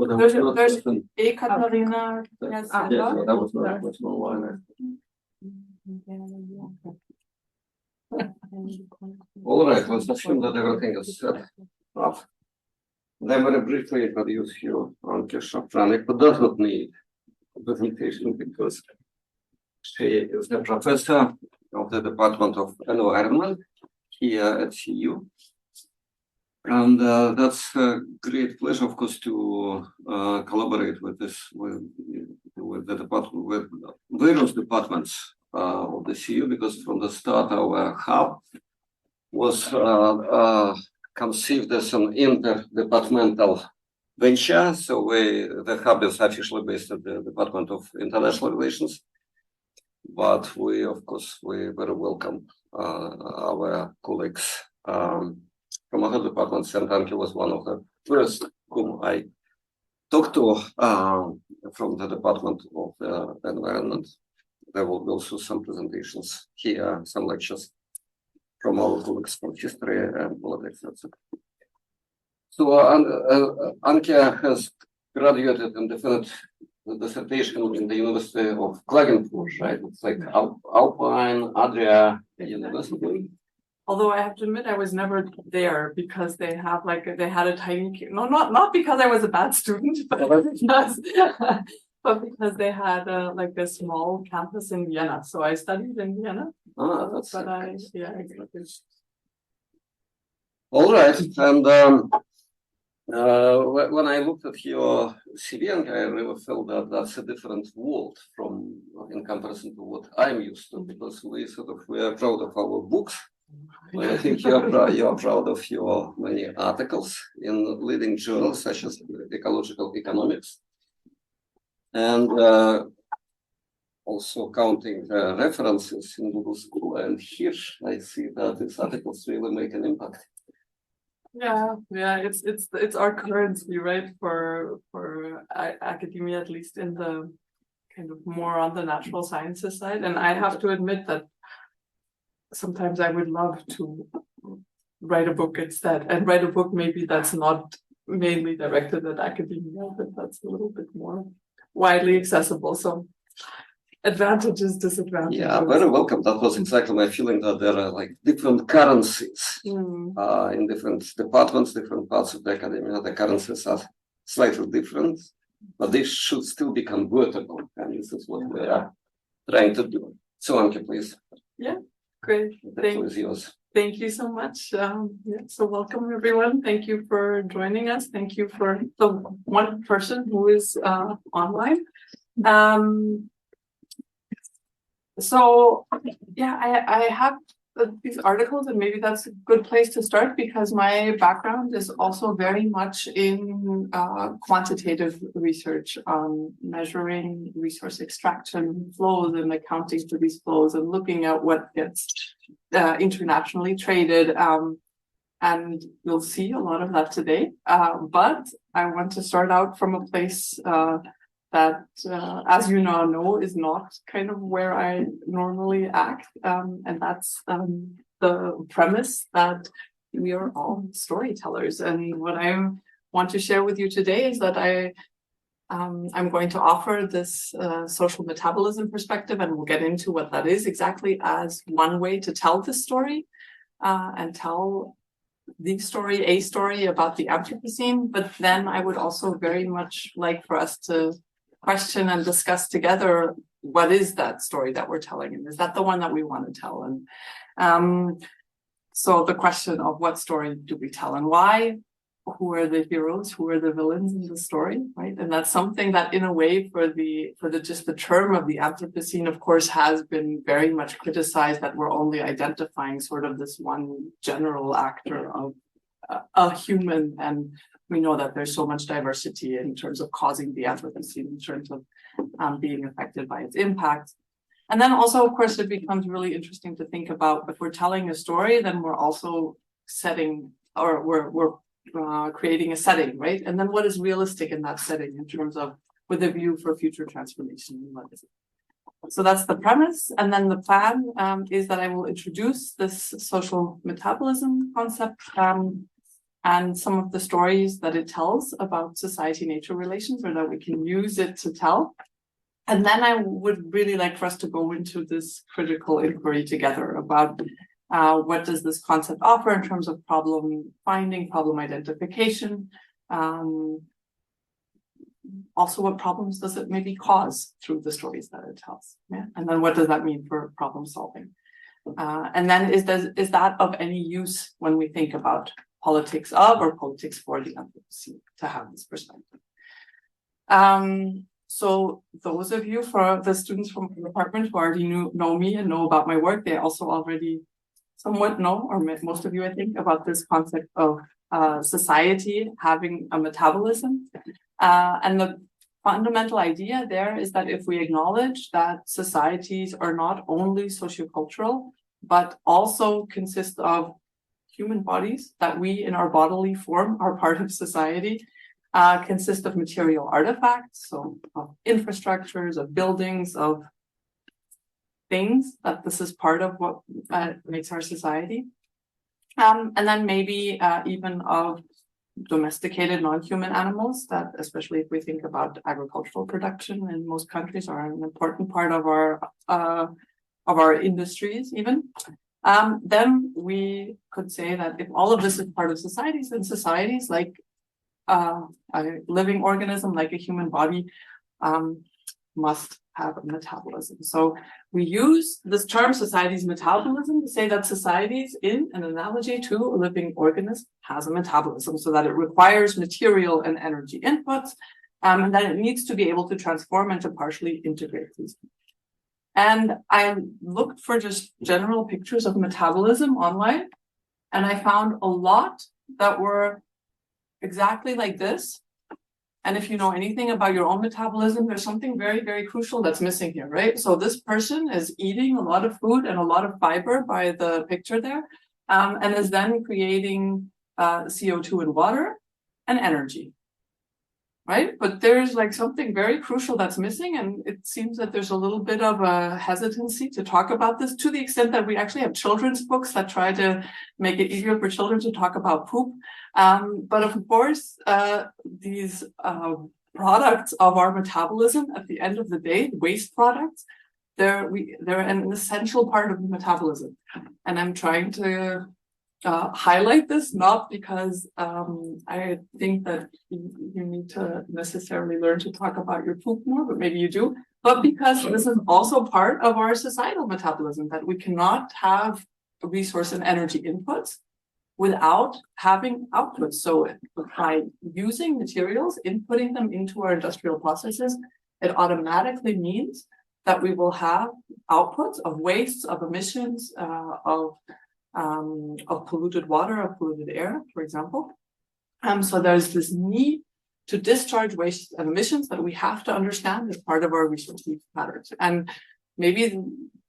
There's Ekaterina. Yes, that was not one. All right, let's assume that everything is set up. Then very briefly introduce you, Anke Schaffartzik, who does not need presentation because she is the professor of the Department of Environment here at CU. And that's a great pleasure, of course, to collaborate with the department, with various departments of the CU, because from the start our hub was conceived as an interdepartmental venture. So the hub is officially based at the Department of International Relations, but we very welcome our colleagues from other departments, and Anke was one of the first whom I talked to from the Department of the Environment. There will be also some presentations here, some lectures from our colleagues from history and politics, etc. So Anke has graduated in definite dissertation in the University of Klagenfurt, right? It's like Alpine Adria University. Although I have to admit, I was never there because they had a tiny, not because I was a bad student, but because they had like a small campus in Vienna. So I studied in Vienna. Ah, that's but exactly. All right, and when I looked at your CV, I really felt that that's a different world in comparison to what I'm used to, because we are proud of our books. I think you are proud of your many articles in leading journals such as Ecological Economics, and also counting references in Google School. And here I see that these articles really make an impact. Yeah, it's our currency, right, for academia, at least in the kind of more on the natural sciences side. And I have to admit that sometimes I would love to write a book instead, and write a book maybe that's not mainly directed at academia, but that's a little bit more widely accessible. So advantages, disadvantages. Yeah, very welcome. That was exactly my feeling, that there are like different currencies in different departments, different parts of the academia. The currencies are slightly different, but they should still be convertible, and this is what we are trying to do. So Anke, please. Yeah. Great. Thank you so much. So welcome everyone. Thank you for joining us. Thank you for the one person who is online. So yeah, I have these articles, and maybe that's a good place to start, because my background is also very much in quantitative research on measuring resource extraction flows and accounting for these flows and looking at what gets internationally traded. And you'll see a lot of that today. But I want to start out from a place that, as you now know, is not kind of where I normally act. And that's the premise that we are all storytellers. And what I want to share with you today is that I'm going to offer this social metabolism perspective, and we'll get into what that is exactly, as one way to tell this story and tell a story about the Anthropocene. But then I would also very much like for us to question and discuss together, what is that story that we're telling, and is that the one that we want to tell? And so the question of what story do we tell and why? Who are the heroes? Who are the villains in the story? Right, and that's something that, in a way, for just the term of the Anthropocene, of course, has been very much criticized, that we're only identifying sort of this one general actor of a human, and we know that there's so much diversity in terms of causing the Anthropocene, in terms of being affected by its impact. And then also, of course, it becomes really interesting to think about, if we're telling a story, then we're also setting, or we're creating a setting, right? And then what is realistic in that setting in terms of with a view for future transformation? What is it? So that's the premise. And then the plan is that I will introduce this social metabolism concept and some of the stories that it tells about society-nature relations, or that we can use it to tell. And then I would really like for us to go into this critical inquiry together about what does this concept offer in terms of problem finding, problem identification, also what problems does it maybe cause through the stories that it tells, yeah? And then what does that mean for problem solving? And then is that of any use when we think about politics of or politics for the Anthropocene, to have this perspective. So those of you, for the students from the department who already know me and know about my work, they also already somewhat know, or most of you, I think, about this concept of society having a metabolism. And the fundamental idea there is that if we acknowledge that societies are not only sociocultural, but also consist of human bodies, that we in our bodily form are part of society, consist of material artifacts, so of infrastructures, of buildings, of things, that this is part of what makes our society. And then maybe even of domesticated non-human animals, that especially if we think about agricultural production in most countries are an important part of our industries even. Then we could say that if all of this is part of societies, then societies like a living organism, like a human body, must have a metabolism. So we use this term society's metabolism to say that societies, in an analogy to a living organism, has a metabolism, so that it requires material and energy inputs, and that it needs to be able to transform and to partially integrate these. And I looked for just general pictures of metabolism online, and I found a lot that were exactly like this. And if you know anything about your own metabolism, there's something very, very crucial that's missing here, right? So this person is eating a lot of food and a lot of fiber by the picture there, and is then creating CO2 and water and energy, right? But there's like something very crucial that's missing, and it seems that there's a little bit of a hesitancy to talk about this, to the extent that we actually have children's books that try to make it easier for children to talk about poop. But of course, these products of our metabolism, at the end of the day, waste products, they're an essential part of the metabolism. And I'm trying to highlight this, not because I think that you need to necessarily learn to talk about your poop more, but maybe you do, but because this is also part of our societal metabolism, that we cannot have resource and energy inputs without having outputs. So by using materials, inputting them into our industrial processes, it automatically means that we will have outputs of wastes, of emissions, of polluted water, of polluted air, for example. So there's this need to discharge waste and emissions that we have to understand as part of our resource use patterns. And maybe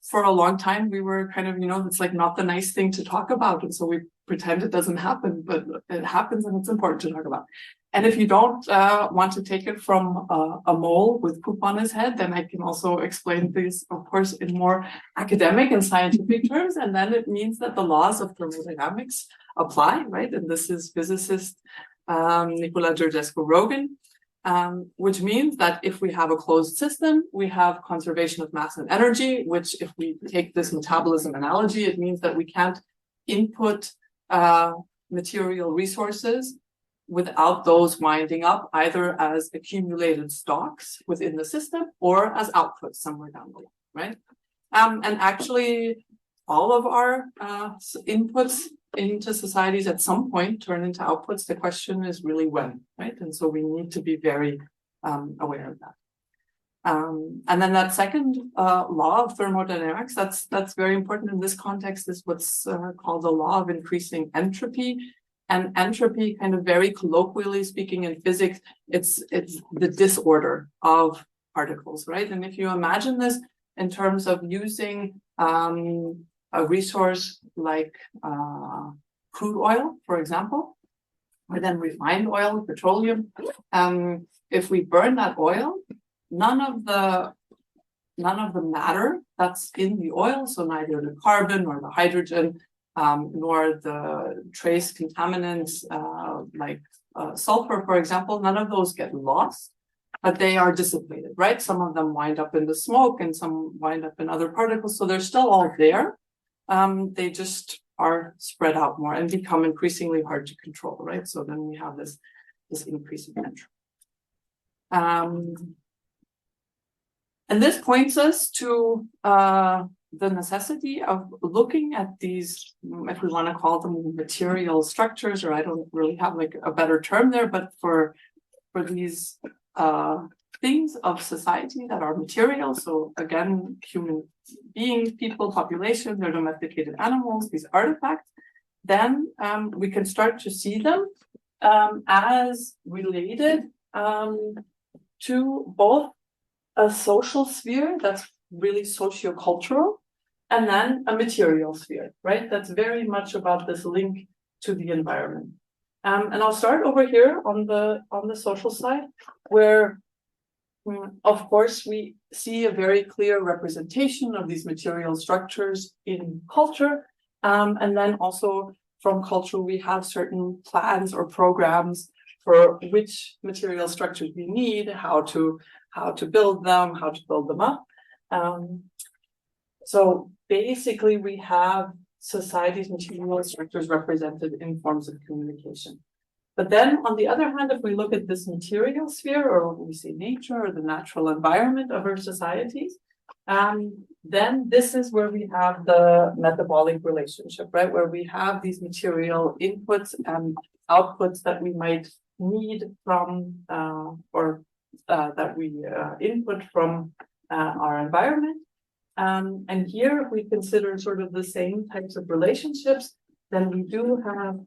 for a long time we were kind of, it's like not the nice thing to talk about, and so we pretend it doesn't happen, but it happens, and it's important to talk about. And if you don't want to take it from a mole with poop on his head, then I can also explain this, of course, in more academic and scientific terms. And then it means that the laws of thermodynamics apply, right? And this is physicist Nicola Georgescu-Roegen, which means that if we have a closed system, we have conservation of mass and energy, which if we take this metabolism analogy, it means that we can't input material resources without those winding up either as accumulated stocks within the system or as outputs somewhere down the line, right? And actually, all of our inputs into societies at some point turn into outputs. The question is really when, right? And so we need to be very aware of that. And then that second law of thermodynamics, that's very important in this context, is what's called the law of increasing entropy. And entropy, kind of very colloquially speaking in physics, it's the disorder of particles, right? And if you imagine this in terms of using a resource like crude oil, for example, or then refined oil, petroleum, if we burn that oil, none of the matter that's in the oil, so neither the carbon or the hydrogen nor the trace contaminants like sulfur, for example. None of those get lost, but they are dissipated, right? Some of them wind up in the smoke and some wind up in other particles. So they're still all there. They just are spread out more and become increasingly hard to control, right? So then we have this increase in entropy. And this points us to the necessity of looking at these, if we want to call them material structures, or I don't really have like a better term there, but for these things of society that are material. So again, human beings, people, population, their domesticated animals, these artifacts, then we can start to see them as related to both a social sphere that's really socio-cultural, and then a material sphere, right? That's very much about this link to the environment. And I'll start over here on the social side, where, of course, we see a very clear representation of these material structures in culture, and then also from culture we have certain plans or programs for which material structures we need, how to build them, how to build them up. So basically we have society's material structures represented in forms of communication. But then on the other hand, if we look at this material sphere, or we say nature or the natural environment of our societies, then this is where we have the metabolic relationship, right? Where we have these material inputs and outputs that we might need from, that we input from our environment. And here, if we consider sort of the same types of relationships, then we do have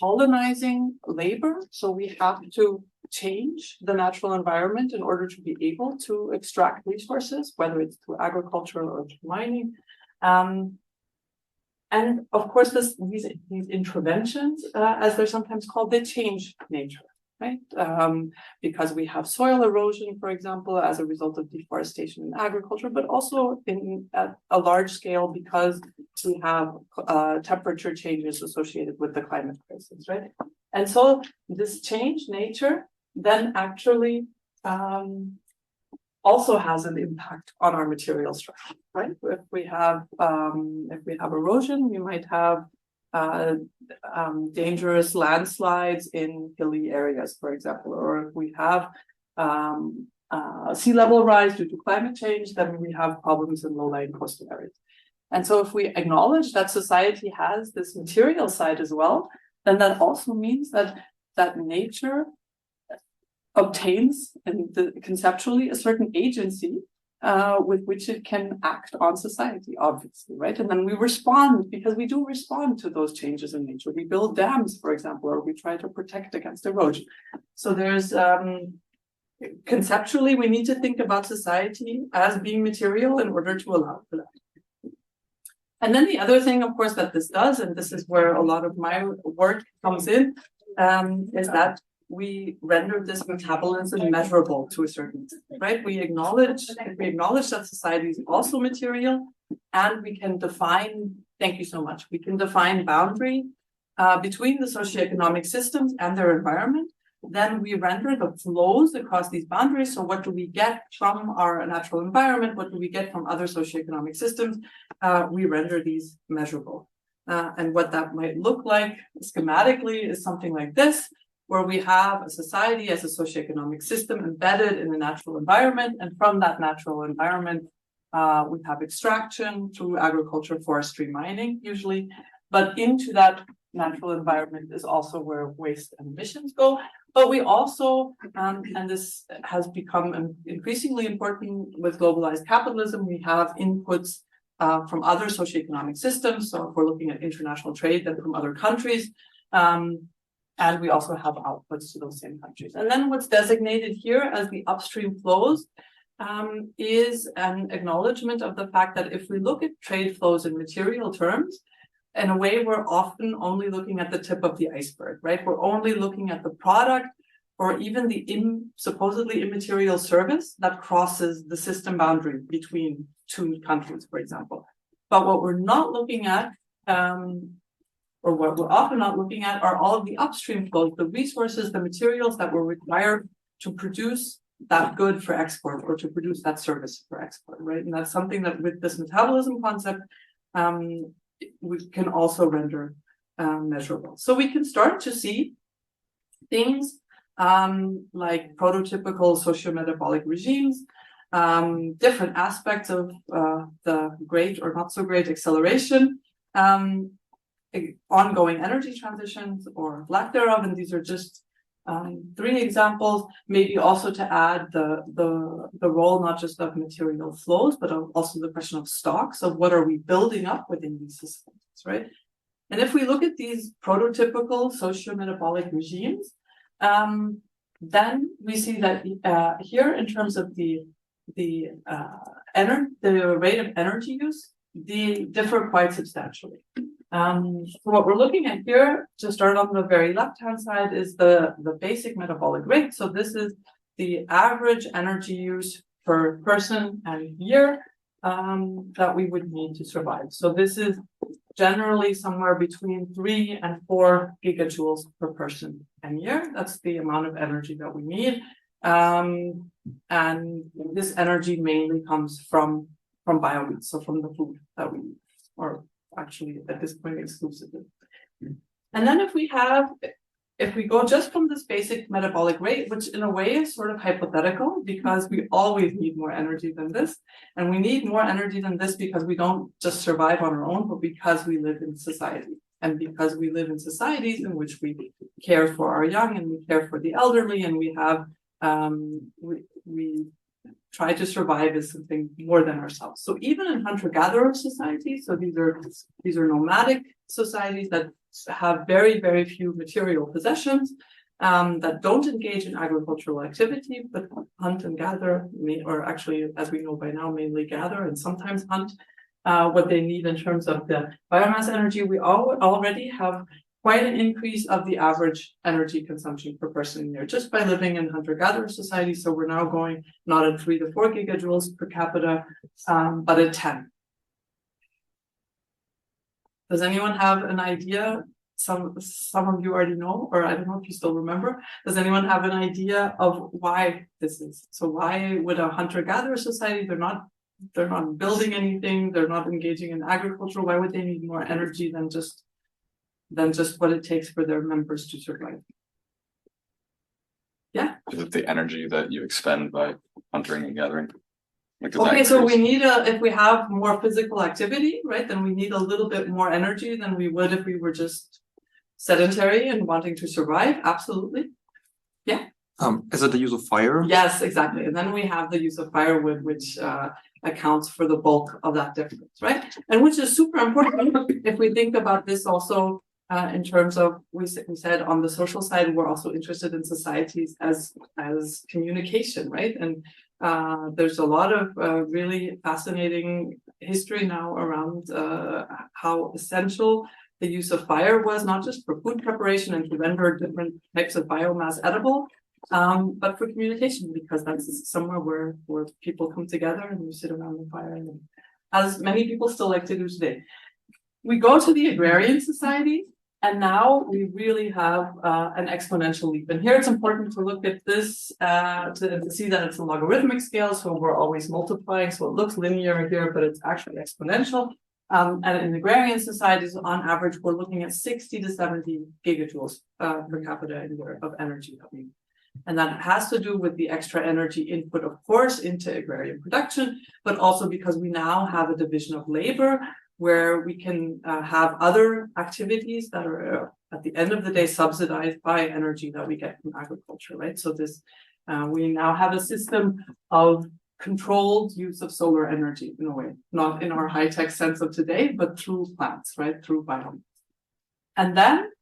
colonizing labor. So we have to change the natural environment in order to be able to extract resources, whether it's through agriculture or through mining. And of course, these interventions, as they're sometimes called, they change nature, right? Because we have soil erosion, for example, as a result of deforestation in agriculture, but also at a large scale because we have temperature changes associated with the climate crisis, right? And so this changed nature then actually also has an impact on our material structure, right? If we have erosion, we might have dangerous landslides in hilly areas, for example, or if we have sea level rise due to climate change, then we have problems in low-lying coastal areas. And so if we acknowledge that society has this material side as well, then that also means that nature obtains conceptually a certain agency with which it can act on society, obviously, right? And then we respond, because we do respond to those changes in nature. We build dams, for example, or we try to protect against erosion. So there's conceptually, we need to think about society as being material in order to allow for that. And then the other thing, of course, that this does, and this is where a lot of my work comes in, is that we render this metabolism measurable to a certain extent, right? We acknowledge that society is also material, and we can define, thank you so much, we can define boundary between the socioeconomic systems and their environment. Then we render the flows across these boundaries. So what do we get from our natural environment? What do we get from other socioeconomic systems? We render these measurable. And what that might look like schematically is something like this, where we have a society as a socioeconomic system embedded in a natural environment. And from that natural environment, we have extraction through agriculture, forestry, mining, usually. But into that natural environment is also where waste and emissions go. But we also, and this has become increasingly important with globalized capitalism, we have inputs from other socioeconomic systems. So if we're looking at international trade, then from other countries. And we also have outputs to those same countries. And then what's designated here as the upstream flows is an acknowledgement of the fact that if we look at trade flows in material terms, in a way, we're often only looking at the tip of the iceberg, right? We're only looking at the product or even the supposedly immaterial service that crosses the system boundary between two countries, for example. But what we're not looking at or what we're often not looking at, are all of the upstream flows, the resources, the materials that were required to produce that good for export or to produce that service for export, right? And that's something that with this metabolism concept, we can also render measurable. So we can start to see things like prototypical socio-metabolic regimes, different aspects of the great or not so great acceleration, ongoing energy transitions or lack thereof, and these are just 3 examples. Maybe also to add the role not just of material flows, but also the question of stocks, of what are we building up within these systems, right? And if we look at these prototypical socio-metabolic regimes, then we see that here, in terms of the rate of energy use, they differ quite substantially. So what we're looking at here, to start on the very left-hand side, is the basic metabolic rate. So this is the average energy use per person and year that we would need to survive. So this is generally somewhere between 3 and 4 gigajoules per person and year. That's the amount of energy that we need. And this energy mainly comes from biomass, so from the food that we eat, or actually at this point exclusively. And then if we go just from this basic metabolic rate, which in a way is sort of hypothetical, because we always need more energy than this, and we need more energy than this because we don't just survive on our own, but because we live in society, and because we live in societies in which we care for our young and we care for the elderly, and we have we try to survive as something more than ourselves. So even in hunter-gatherer societies, so these are nomadic societies that have very, very few material possessions, that don't engage in agricultural activity, but hunt and gather, or actually, as we know by now, mainly gather and sometimes hunt. What they need in terms of the biomass energy, we already have quite an increase of the average energy consumption per person a year, just by living in hunter-gatherer society. So we're now going not at 3 to 4 gigajoules per capita, but at 10. Does anyone have an idea? Some of you already know, or I don't know if you still remember. Does anyone have an idea of why this is? So why would a hunter-gatherer society, they're not building anything, they're not engaging in agriculture, why would they need more energy than just what it takes for their members to survive? Yeah. Is it the energy that you expend by hunting and gathering? Okay, so we need if we have more physical activity, right, then we need a little bit more energy than we would if we were just sedentary and wanting to survive. Absolutely. Yeah. Is it the use of fire? Yes, exactly. And then we have the use of firewood, which accounts for the bulk of that difference, right? And which is super important if we think about this also in terms of, we said on the social side, we're also interested in societies as communication, right? And there's a lot of really fascinating history now around how essential the use of fire was, not just for food preparation and to render different types of biomass edible, but for communication, because that's somewhere where people come together and you sit around the fire, and as many people still like to do today. We go to the agrarian society, and now we really have an exponential leap. And here it's important to look at this to see that it's a logarithmic scale, so we're always multiplying, so it looks linear here, but it's actually exponential. And in agrarian societies, on average, we're looking at 60 to 70 gigajoules per capita a year of energy that we need. And that has to do with the extra energy input, of course, into agrarian production, but also because we now have a division of labor where we can have other activities that are at the end of the day subsidized by energy that we get from agriculture, right? So this, we now have a system of controlled use of solar energy in a way, not in our high-tech sense of today, but through plants, right? Through biomass. And then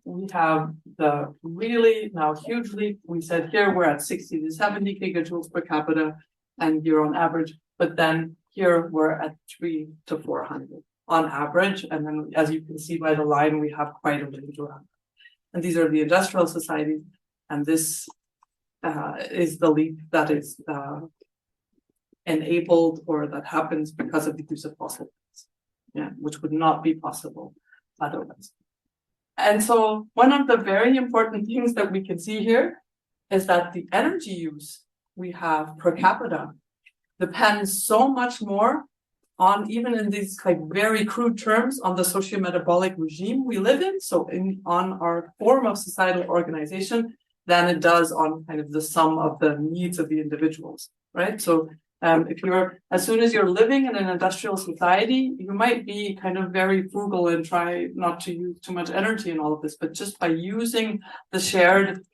we have the really now huge leap. We said here we're at 60 to 70 gigajoules per capita and year on average, but then here we're at 3 to 400 on average. And then as you can see by the line, we have quite a range around. And these are the industrial societies. And this is the leap that is enabled or that happens because of the use of fossil fuels. yeah, which would not be possible otherwise. And so one of the very important things that we can see here is that the energy use we have per capita depends so much more on, even in these like very crude terms, on the socio-metabolic regime we live in, so on our form of societal organization, than it does on kind of the sum of the needs of the individuals, right? So if you're, as soon as you're living in an industrial society, you might be kind of very frugal and try not to use too much energy in all of this, but just by using the shared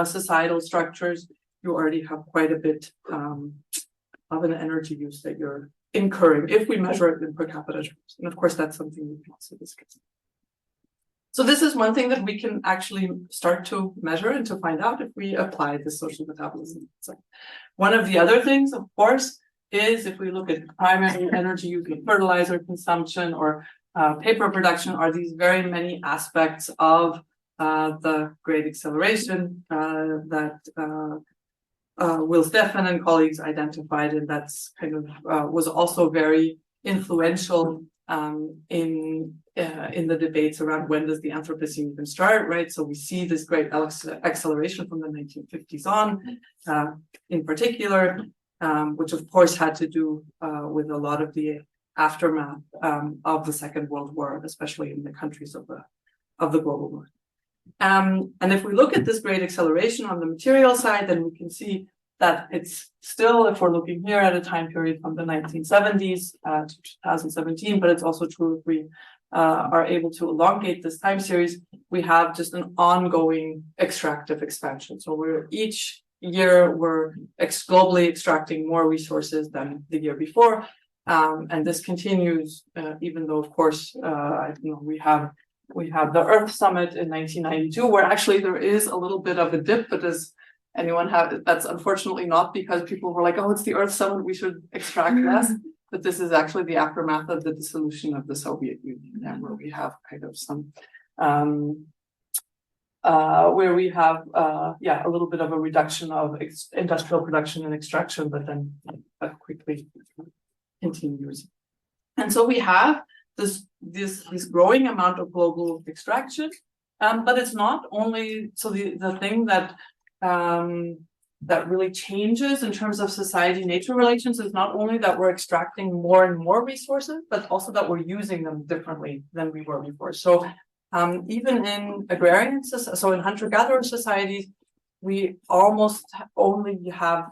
societal structures, you already have quite a bit of an energy use that you're incurring if we measure it in per capita terms. And of course, that's something we can also discuss. So this is one thing that we can actually start to measure and to find out if we apply this social metabolism. So one of the other things, of course, is if we look at primary energy use of fertilizer consumption or paper production, are these very many aspects of the great acceleration that Will Stephan and colleagues identified, and that's kind of was also very influential in the debates around when does the Anthropocene even start, right? So we see this great acceleration from the 1950s on, in particular, which of course had to do with a lot of the aftermath of the Second World War, especially in the countries of the global north. And if we look at this great acceleration on the material side, then we can see that it's still, if we're looking here at a time period from the 1970s to 2017, but it's also true if we are able to elongate this time series, we have just an ongoing extractive expansion. So each year we're globally extracting more resources than the year before. And this continues, even though, of course, we have the Earth Summit in 1992, where actually there is a little bit of a dip, but does anyone have, that's unfortunately not because people were like, oh, it's the Earth Summit, we should extract less. But this is actually the aftermath of the dissolution of the Soviet Union, where we have kind of some, where we have, a little bit of a reduction of industrial production and extraction, but then quickly continues. And so we have this growing amount of global extraction, but it's not only, so the thing that that really changes in terms of society-nature relations is not only that we're extracting more and more resources, but also that we're using them differently than we were before. So even in agrarian, so in hunter-gatherer societies, we almost only have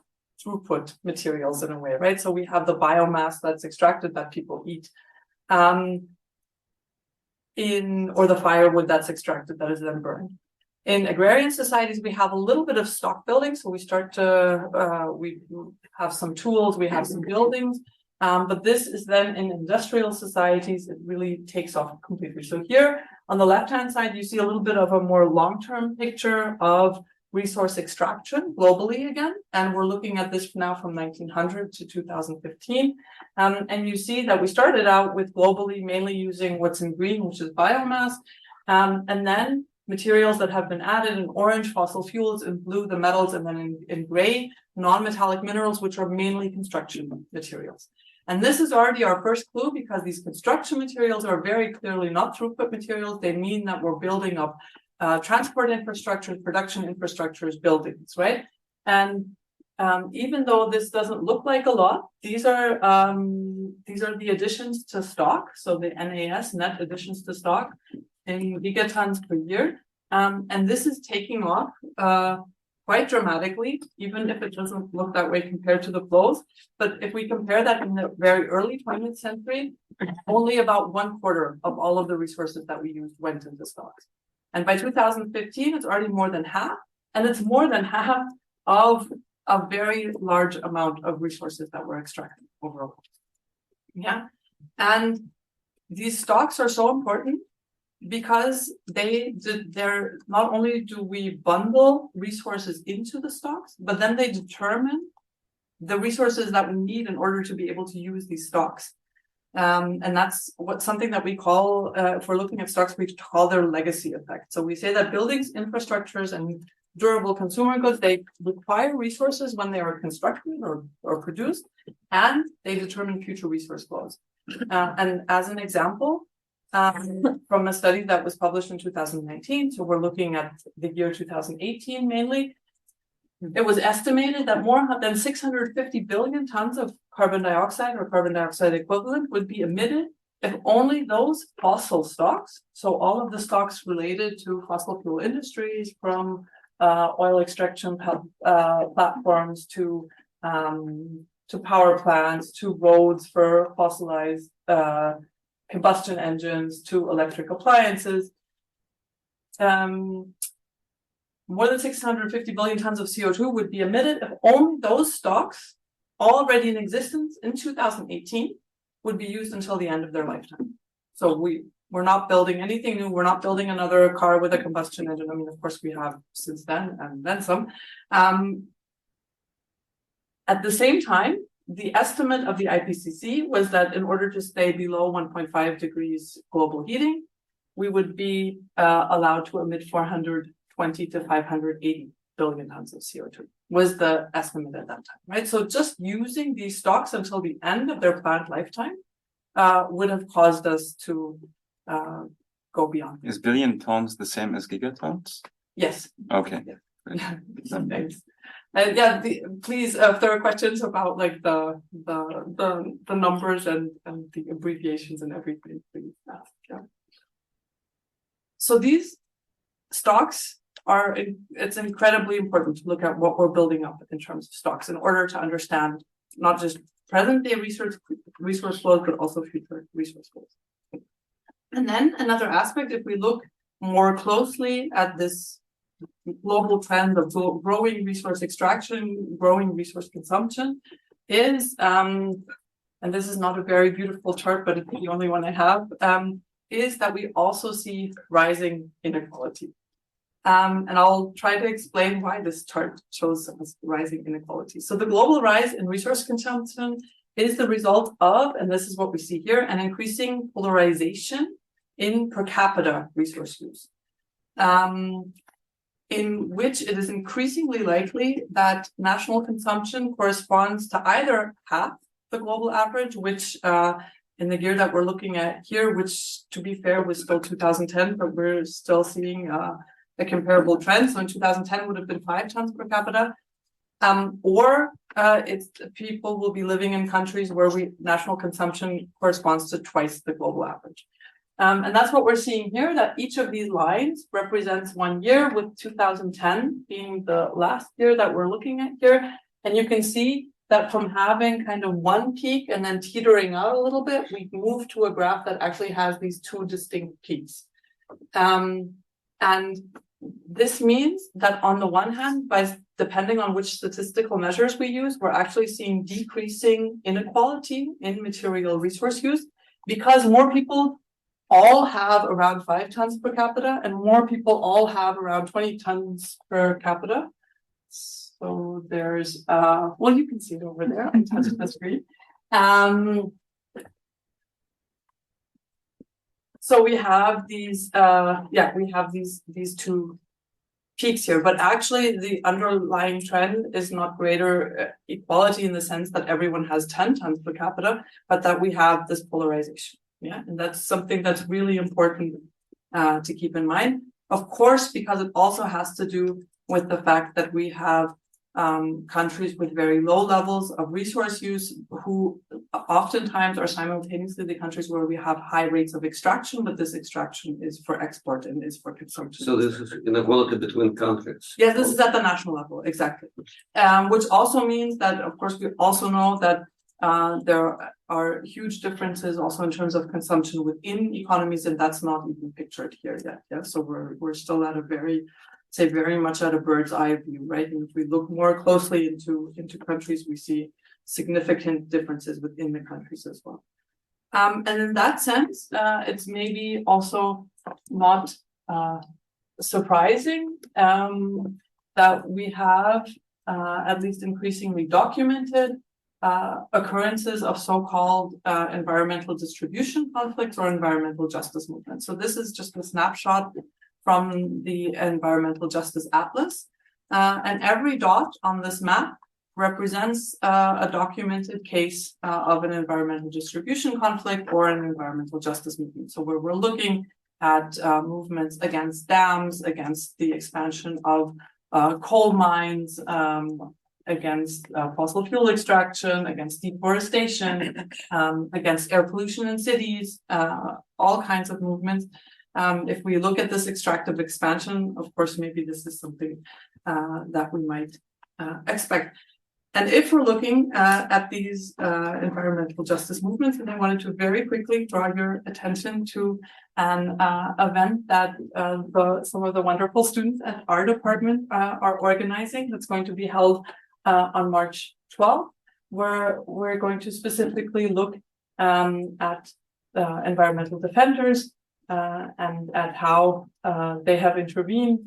throughput materials in a way, right? So we have the biomass that's extracted that people eat, or the firewood that's extracted that is then burned. In agrarian societies, we have a little bit of stock building. So we start to, we have some tools, we have some buildings, but this is then in industrial societies, it really takes off completely. So here on the left-hand side, you see a little bit of a more long-term picture of resource extraction globally again. And we're looking at this now from 1900 to 2015. And you see that we started out with globally mainly using what's in green, which is biomass, and then materials that have been added in orange, fossil fuels, in blue, the metals, and then in gray, non-metallic minerals, which are mainly construction materials. And this is already our first clue because these construction materials are very clearly not throughput materials. They mean that we're building up transport infrastructures, production infrastructures, buildings, right? And even though this doesn't look like a lot, these are the additions to stock. So the NAS, net additions to stock, in gigatons per year. And this is taking off quite dramatically, even if it doesn't look that way compared to the flows. But if we compare that in the very early 20th century, only about 1/4 of all of the resources that we used went into stocks. And by 2015, it's already more than half. And it's more than half of a very large amount of resources that we're extracting overall. Yeah. And these stocks are so important because they're not only do we bundle resources into the stocks, but then they determine the resources that we need in order to be able to use these stocks. And that's something that we call, if we're looking at stocks, we call their legacy effect. So we say that buildings, infrastructures, and durable consumer goods, they require resources when they are constructed or produced, and they determine future resource flows. And as an example, from a study that was published in 2019, so we're looking at the year 2018 mainly, it was estimated that more than 650 billion tons of carbon dioxide or carbon dioxide equivalent would be emitted if only those fossil stocks, so all of the stocks related to fossil fuel industries, from oil extraction platforms to power plants, to roads for fossilized combustion engines, to electric appliances. More than 650 billion tons of CO2 would be emitted if only those stocks already in existence in 2018 would be used until the end of their lifetime. So we're not building anything new. We're not building another car with a combustion engine. I mean, of course, we have since then and then some. At the same time, the estimate of the IPCC was that in order to stay below 1.5 degrees global heating, we would be allowed to emit 420 to 580 billion tons of CO2 was the estimate at that time, right? So just using these stocks until the end of their planned lifetime would have caused us to go beyond. Is billion tons the same as gigatons? Yes. Okay. Yeah. Thanks. Yeah, please, if there are questions about like the numbers and the abbreviations and everything, please ask. Yeah. So these stocks it's incredibly important to look at what we're building up in terms of stocks in order to understand not just present day resource flows, but also future resource flows. And then another aspect, if we look more closely at this global trend of growing resource extraction, growing resource consumption, is, and this is not a very beautiful chart, but it's the only one I have, is that we also see rising inequality. And I'll try to explain why this chart shows us rising inequality. So the global rise in resource consumption is the result of, and this is what we see here, an increasing polarization in per capita resource use, in which it is increasingly likely that national consumption corresponds to either half the global average, which in the year that we're looking at here, which to be fair was still 2010, but we're still seeing a comparable trend. So in 2010 would have been 5 tons per capita, or it's people will be living in countries where national consumption corresponds to twice the global average. And that's what we're seeing here, that each of these lines represents 1 year, with 2010 being the last year that we're looking at here. And you can see that from having kind of one peak and then teetering out a little bit, we've moved to a graph that actually has these 2 distinct peaks. And this means that on the one hand, depending on which statistical measures we use, we're actually seeing decreasing inequality in material resource use, because more people all have around 5 tons per capita and more people all have around 20 tons per capita. So there's, well, you can see it over there. I touched the screen. So we have these, these 2 peaks here, but actually the underlying trend is not greater equality in the sense that everyone has 10 tons per capita, but that we have this polarization. Yeah, and that's something that's really important to keep in mind. Of course, because it also has to do with the fact that we have countries with very low levels of resource use, who oftentimes are simultaneously the countries where we have high rates of extraction, but this extraction is for export and is for consumption. So this is inequality between countries. Yes, this is at the national level, exactly. Which also means that, of course, we also know that there are huge differences also in terms of consumption within economies, and that's not even pictured here yet. Yeah, so we're still at a very much at a bird's eye view, right? And if we look more closely into countries, we see significant differences within the countries as well. And in that sense, it's maybe also not surprising that we have at least increasingly documented occurrences of so-called environmental distribution conflicts or environmental justice movements. So this is just a snapshot from the Environmental Justice Atlas. And every dot on this map represents a documented case of an environmental distribution conflict or an environmental justice movement. So where we're looking at movements against dams, against the expansion of coal mines, against fossil fuel extraction, against deforestation, against air pollution in cities, all kinds of movements. If we look at this extractive expansion, of course, maybe this is something that we might expect. And if we're looking at these environmental justice movements, and I wanted to very quickly draw your attention to an event that some of the wonderful students at our department are organizing. That's going to be held on March 12th, where we're going to specifically look at environmental defenders and at how they have intervened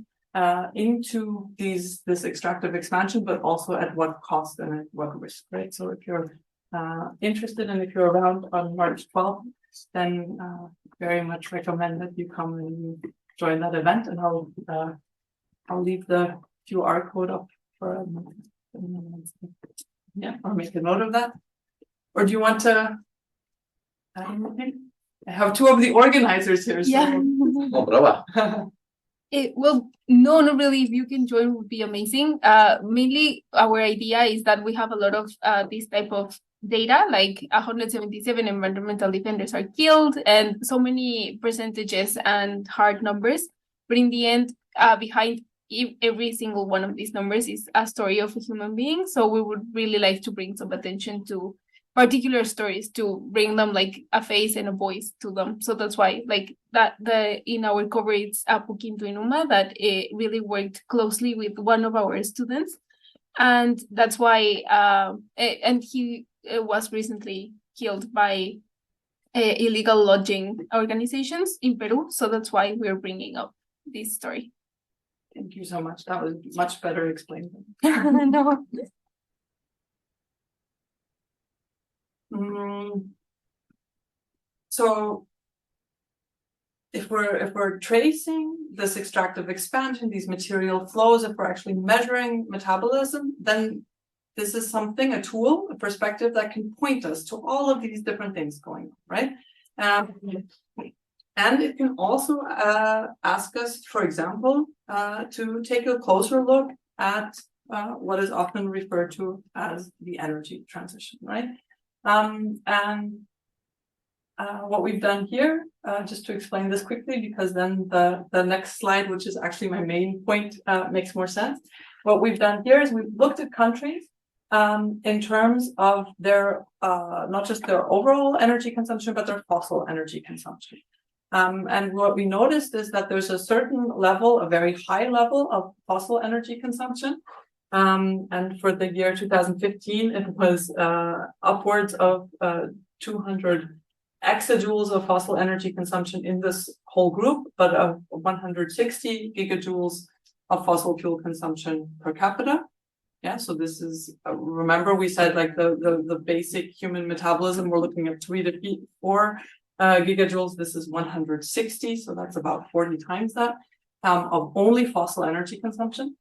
into this extractive expansion, but also at what cost and at what risk, right? So if you're interested and if you're around on March 12th, then very much recommend that you come and join that event. And I'll leave the QR code up for or make a note of that. Or do you want to add anything? I have two of the organizers here. So. Yeah. Oh, brava. Well, no, not really. If you can join, would be amazing. Mainly, our idea is that we have a lot of this type of data, like 177 environmental defenders are killed, and so many percentages and hard numbers. But in the end, behind every single one of these numbers is a story of a human being. So we would really like to bring some attention to particular stories, to bring them like a face and a voice to them. So that's why like that in our cover it's Apukinto Inuma that really worked closely with one of our students, and that's why and he was recently killed by illegal lodging organizations in Peru. So that's why we're bringing up this story. Thank you so much. That was much better explained. No. So if we're tracing this extractive expansion, these material flows, if we're actually measuring metabolism, then this is something, a tool, a perspective that can point us to all of these different things going on, right? And it can also ask us, for example, to take a closer look at what is often referred to as the energy transition, right? What we've done here, just to explain this quickly, because then the next slide, which is actually my main point, makes more sense. What we've done here is we've looked at countries in terms of their, not just their overall energy consumption, but their fossil energy consumption. And what we noticed is that there's a certain level, a very high level of fossil energy consumption. And for the year 2015, it was upwards of 200 exajoules of fossil energy consumption in this whole group, but of 160 gigajoules of fossil fuel consumption per capita. Yeah, so this is, remember we said like the basic human metabolism, we're looking at 3 to 4 gigajoules. This is 160, so that's about 40 times that of only fossil energy consumption.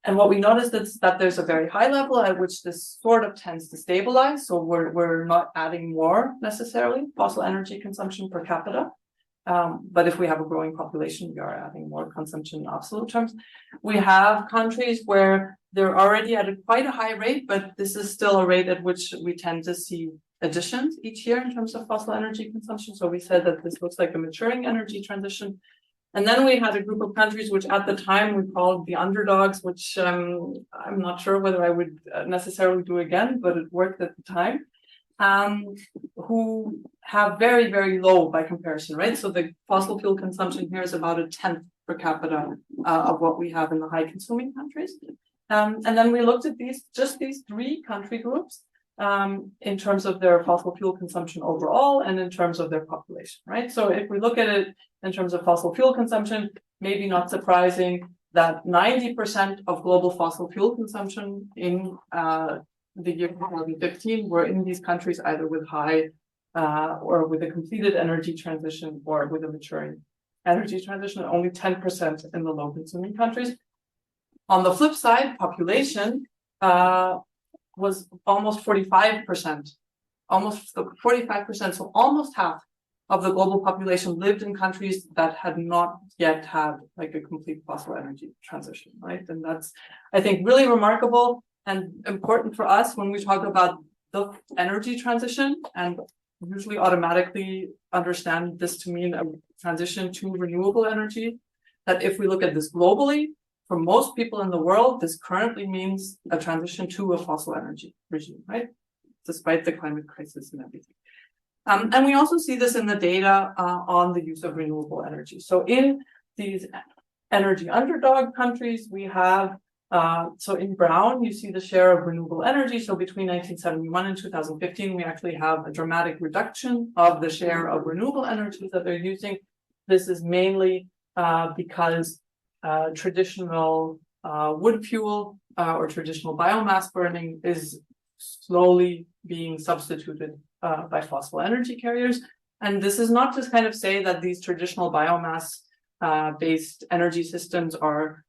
And what we noticed is that there's a very high level at which this sort of tends to stabilize. So we're not adding more necessarily fossil energy consumption per capita. But if we have a growing population, we are adding more consumption in absolute terms. We have countries where they're already at quite a high rate, but this is still a rate at which we tend to see additions each year in terms of fossil energy consumption. So we said that this looks like a maturing energy transition. And then we had a group of countries which at the time we called the underdogs, which I'm not sure whether I would necessarily do again, but it worked at the time, who have very, very low by comparison, right? So the fossil fuel consumption here is about 1/10 per capita of what we have in the high consuming countries. And then we looked at these 3 country groups in terms of their fossil fuel consumption overall and in terms of their population, right? So if we look at it in terms of fossil fuel consumption, maybe not surprising that 90% of global fossil fuel consumption in the year 2015 were in these countries either with high or with a completed energy transition or with a maturing energy transition, and only 10% in the low consuming countries. On the flip side, population, was almost 45%, almost 45%, so almost half of the global population lived in countries that had not yet had like a complete fossil energy transition, right? And that's, I think, really remarkable and important for us when we talk about the energy transition, and usually automatically understand this to mean a transition to renewable energy. That if we look at this globally, for most people in the world, this currently means a transition to a fossil energy regime, right? Despite the climate crisis and everything. And we also see this in the data on the use of renewable energy. So in these energy underdog countries, we have, so in brown, you see the share of renewable energy. So between 1971 and 2015, we actually have a dramatic reduction of the share of renewable energy that they're using. This is mainly because traditional wood fuel or traditional biomass burning is slowly being substituted by fossil energy carriers. And this is not to kind of say that these traditional biomass based energy systems are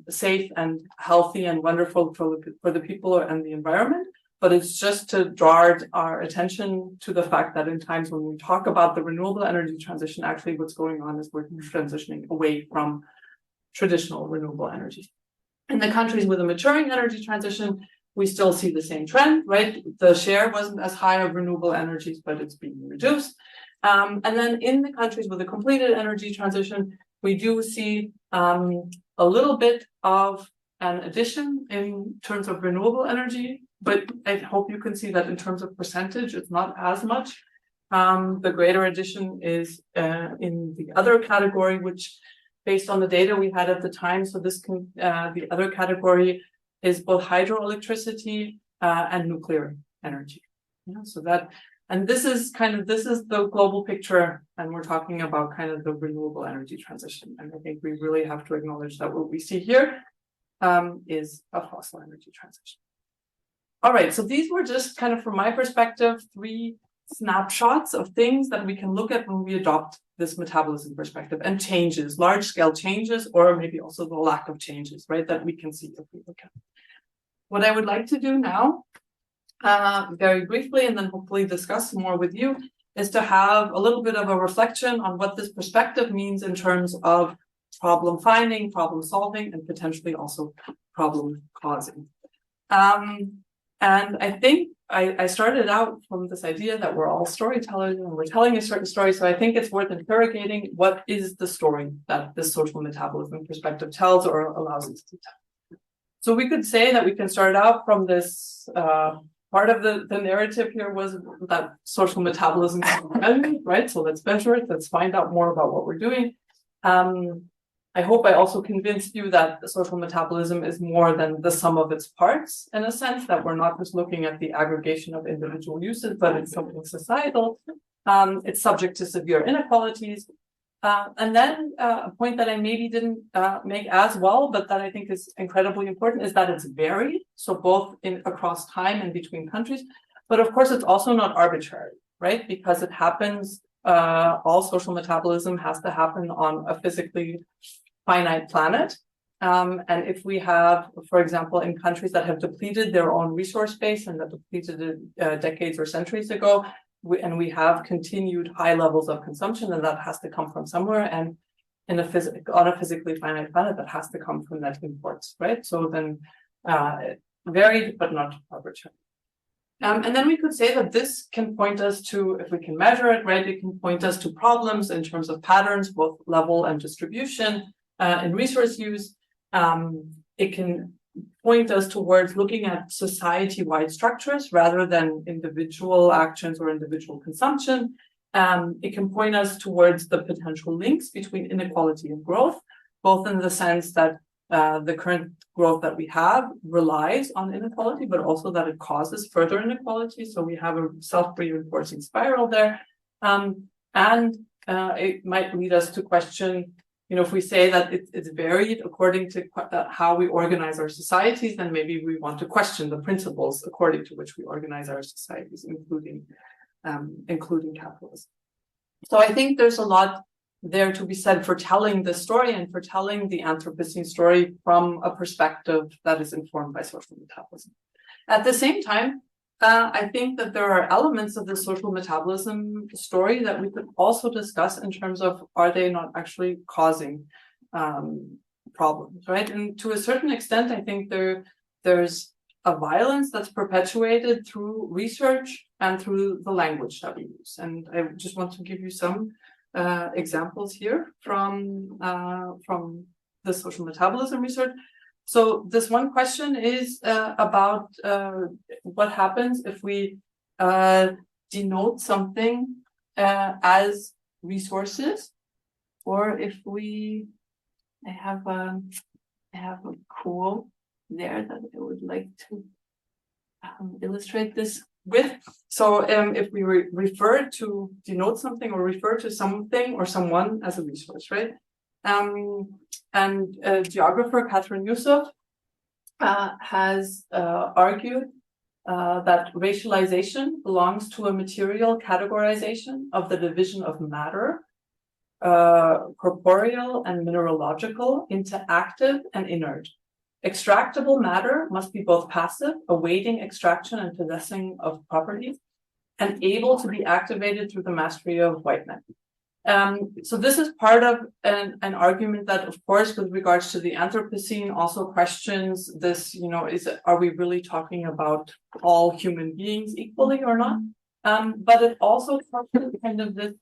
safe and healthy and wonderful for the people and the environment, but it's just to draw our attention to the fact that in times when we talk about the renewable energy transition, actually what's going on is we're transitioning away from traditional renewable energy. In the countries with a maturing energy transition, we still see the same trend, right? The share wasn't as high of renewable energies, but it's being reduced. And then in the countries with a completed energy transition, we do see a little bit of an addition in terms of renewable energy, but I hope you can see that in terms of percentage, it's not as much. The greater addition is in the other category, which based on the data we had at the time, so this can, the other category is both hydroelectricity and nuclear energy. Yeah, so that, and this is the global picture, and we're talking about kind of the renewable energy transition. And I think we really have to acknowledge that what we see here is a fossil energy transition. All right, so these were just kind of, from my perspective, 3 snapshots of things that we can look at when we adopt this metabolism perspective, and changes, large scale changes, or maybe also the lack of changes, right, that we can see if we look at. What I would like to do now, very briefly, and then hopefully discuss more with you, is to have a little bit of a reflection on what this perspective means in terms of problem finding, problem solving, and potentially also problem causing. And I think I started out from this idea that we're all storytellers and we're telling a certain story. So I think it's worth interrogating what is the story that this social metabolism perspective tells or allows us to tell. So we could say that we can start out from this part of the narrative here was that social metabolism is relevant, right? So let's measure it. Let's find out more about what we're doing. I hope I also convinced you that the social metabolism is more than the sum of its parts, in a sense that we're not just looking at the aggregation of individual uses, but it's something societal. It's subject to severe inequalities. And then a point that I maybe didn't make as well, but that I think is incredibly important, is that it's varied. So both across time and between countries, but of course it's also not arbitrary, right? Because it happens, all social metabolism has to happen on a physically finite planet. And if we have, for example, in countries that have depleted their own resource base and that depleted it decades or centuries ago, and we have continued high levels of consumption, then that has to come from somewhere. And on a physically finite planet, that has to come from net imports, right? So then varied, but not arbitrary. And then we could say that this can point us to, if we can measure it, right, it can point us to problems in terms of patterns, both level and distribution, in resource use. It can point us towards looking at society-wide structures rather than individual actions or individual consumption. It can point us towards the potential links between inequality and growth, both in the sense that the current growth that we have relies on inequality, but also that it causes further inequality. So we have a self-reinforcing spiral there. And it might lead us to question, you know, if we say that it's varied according to how we organize our societies, then maybe we want to question the principles according to which we organize our societies, including capitalism. So I think there's a lot there to be said for telling the story and for telling the Anthropocene story from a perspective that is informed by social metabolism. At the same time, I think that there are elements of the social metabolism story that we could also discuss in terms of, are they not actually causing problems, right? And to a certain extent, I think there's a violence that's perpetuated through research and through the language that we use. And I just want to give you some examples here from the social metabolism research. So this one question is about what happens if we denote something as resources, or if we, I have a quote there that I would like to illustrate this with. So if we refer to denote something or refer to something or someone as a resource, right? And geographer Catherine Yusuf has argued that racialization belongs to a material categorization of the division of matter, corporeal and mineralogical, into active and inert. Extractable matter must be both passive, awaiting extraction and possessing of properties, and able to be activated through the mastery of white men. So this is part of an argument that, of course, with regards to the Anthropocene, also questions this, are we really talking about all human beings equally or not? But it also questions kind of this,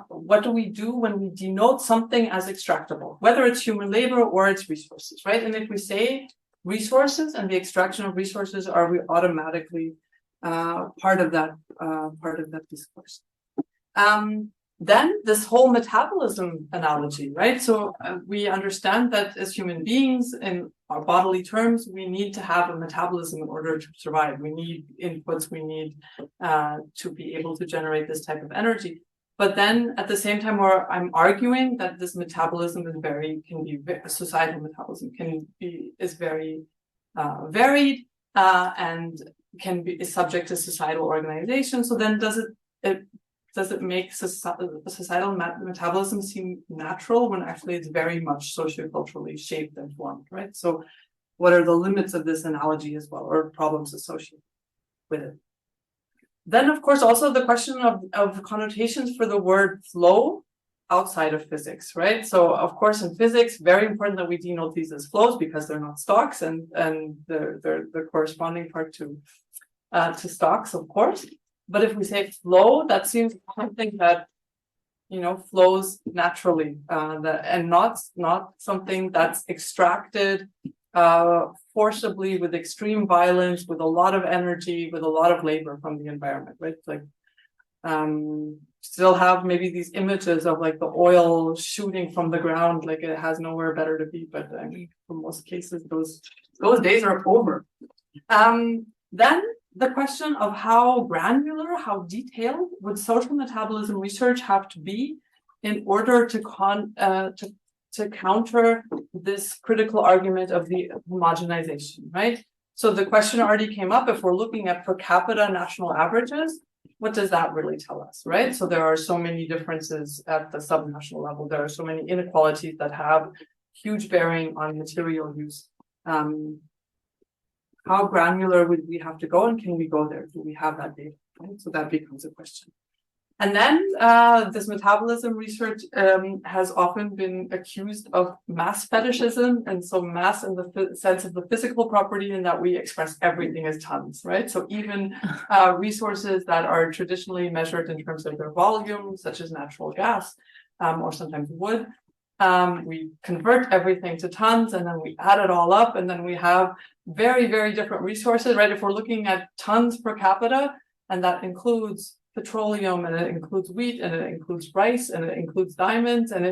what do we do when we denote something as extractable, whether it's human labor or it's resources, right? And if we say resources and the extraction of resources, are we automatically part of that discourse? Then this whole metabolism analogy, right? So we understand that as human beings, in our bodily terms, we need to have a metabolism in order to survive. We need inputs, we need to be able to generate this type of energy. But then at the same time, where I'm arguing that this metabolism societal metabolism is very varied and is subject to societal organization. So then does it make societal metabolism seem natural when actually it's very much socioculturally shaped and formed, right? So what are the limits of this analogy as well, or problems associated with it? Then, of course, also the question of connotations for the word flow outside of physics, right? So, of course, in physics, very important that we denote these as flows because they're not stocks, and they're the corresponding part to stocks, of course. But if we say flow, that seems something that flows naturally, and not something that's extracted forcibly with extreme violence, with a lot of energy, with a lot of labor from the environment, right? Like still have maybe these images of like the oil shooting from the ground, like it has nowhere better to be. But I mean, for most cases, those days are over. Then the question of how granular, how detailed would social metabolism research have to be in order to counter this critical argument of the homogenization, right? So the question already came up, if we're looking at per capita national averages, what does that really tell us, right? So there are so many differences at the subnational level. There are so many inequalities that have huge bearing on material use. How granular would we have to go, and can we go there? Do we have that data? Right? So that becomes a question. And then this metabolism research has often been accused of mass fetishism, and so mass in the sense of the physical property, in that we express everything as tons, right? So even resources that are traditionally measured in terms of their volume, such as natural gas or sometimes wood, we convert everything to tons, and then we add it all up, and then we have very, very different resources, right? If we're looking at tons per capita, and that includes petroleum, and it includes wheat, and it includes rice, and it includes diamonds, and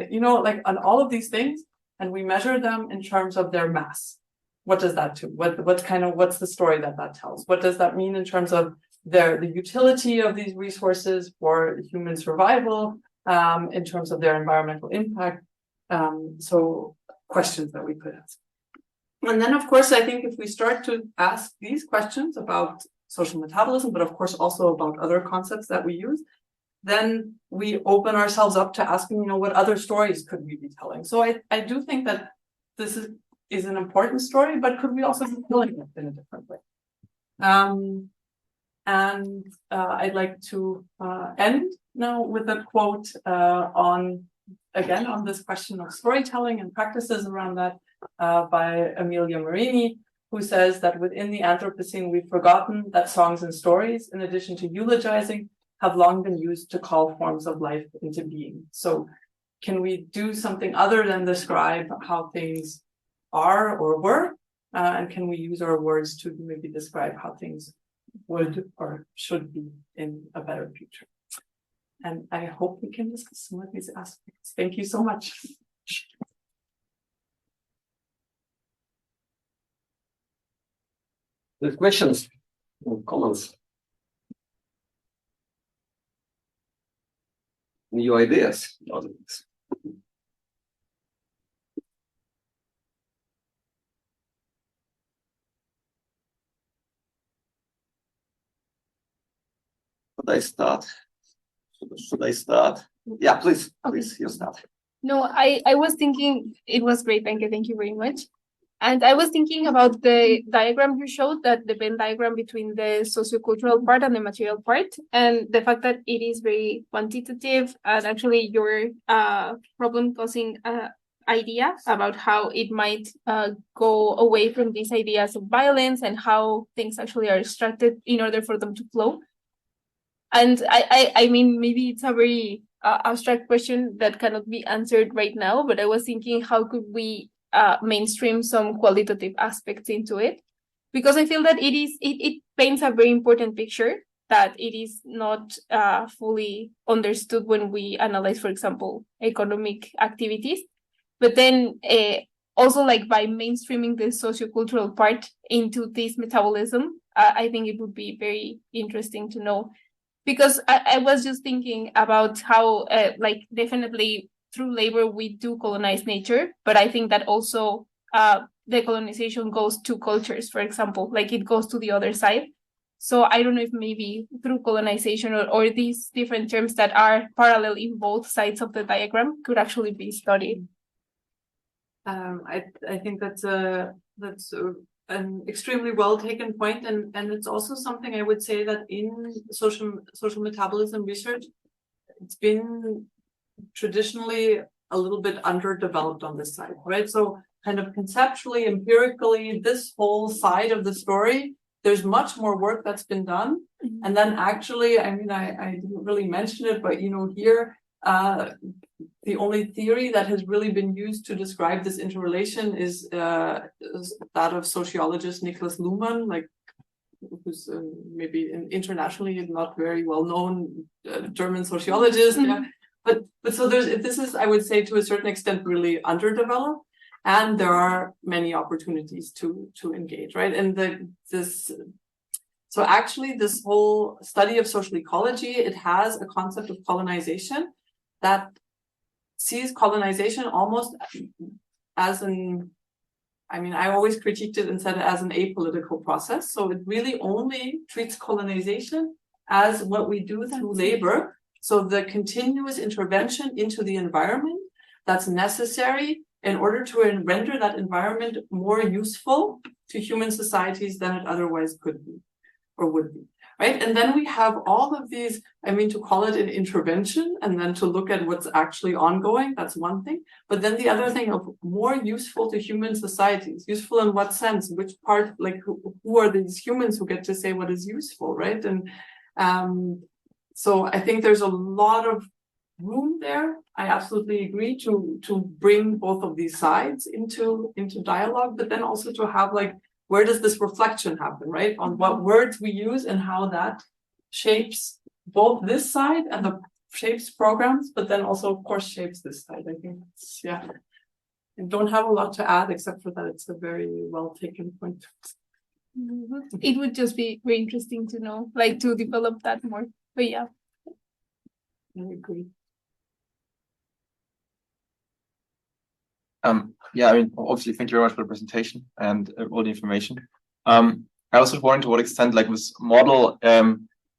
on all of these things, and we measure them in terms of their mass. What does that do? What's the story that tells? What does that mean in terms of the utility of these resources for human survival, in terms of their environmental impact? So questions that we could ask. And then, of course, I think if we start to ask these questions about social metabolism, but of course also about other concepts that we use, then we open ourselves up to asking, what other stories could we be telling? So I do think that this is an important story, but could we also be telling it in a different way? I'd like to end now with a quote on this question of storytelling and practices around that by Emilia Marini, who says that within the Anthropocene, we've forgotten that songs and stories, in addition to eulogizing, have long been used to call forms of life into being. So can we do something other than describe how things are or were? And can we use our words to maybe describe how things would or should be in a better future? And I hope we can discuss some of these aspects. Thank you so much. Any questions or comments? New ideas? Should I start? Should I start? Yeah, please, you start. No, I was thinking it was great, Anke. Thank you very much. And I was thinking about the diagram you showed, that the Venn diagram between the sociocultural part and the material part, and the fact that it is very quantitative, and actually your problem-causing idea about how it might go away from these ideas of violence and how things actually are extracted in order for them to flow. And I mean, maybe it's a very abstract question that cannot be answered right now, but I was thinking, how could we mainstream some qualitative aspects into it? Because I feel that it paints a very important picture that it is not fully understood when we analyze, for example, economic activities. But then also, like, by mainstreaming the sociocultural part into this metabolism, I think it would be very interesting to know. Because I was just thinking about how, like, definitely through labor, we do colonize nature, but I think that also the colonization goes to cultures, for example, like it goes to the other side. So I don't know if maybe through colonization or these different terms that are parallel in both sides of the diagram could actually be studied. I think that's an extremely well taken point, and it's also something I would say that in social metabolism research, it's been traditionally a little bit underdeveloped on this side, right? So kind of conceptually, empirically, this whole side of the story, there's much more work that's been done. Mm-hmm. And then actually, I mean, I didn't really mention it, but here, the only theory that has really been used to describe this interrelation is that of sociologist Niklas Luhmann, like, who's maybe internationally not very well known German sociologist. Mm-hmm. But so this is, I would say, to a certain extent, really underdeveloped, and there are many opportunities to engage, right? And so actually, this whole study of social ecology, it has a concept of colonization that sees colonization almost as I always critiqued it and said it as an apolitical process. So it really only treats colonization as what we do through labor. So the continuous intervention into the environment that's necessary in order to render that environment more useful to human societies than it otherwise could be or would be, right? And then we have all of these, to call it an intervention and then to look at what's actually ongoing, that's one thing. But then the other thing of more useful to human societies, useful in what sense, which part, like who are these humans who get to say what is useful, right? And so I think there's a lot of room there. I absolutely agree to bring both of these sides into dialogue, but then also to have, like, where does this reflection happen, right? On what words we use and how that shapes both this side and shapes programs, but then also, of course, shapes this side. I think I don't have a lot to add except for that it's a very well taken point. It would just be very interesting to know, like, to develop that more. But yeah. I agree. Obviously, thank you very much for the presentation and all the information. I also wonder to what extent, like, this model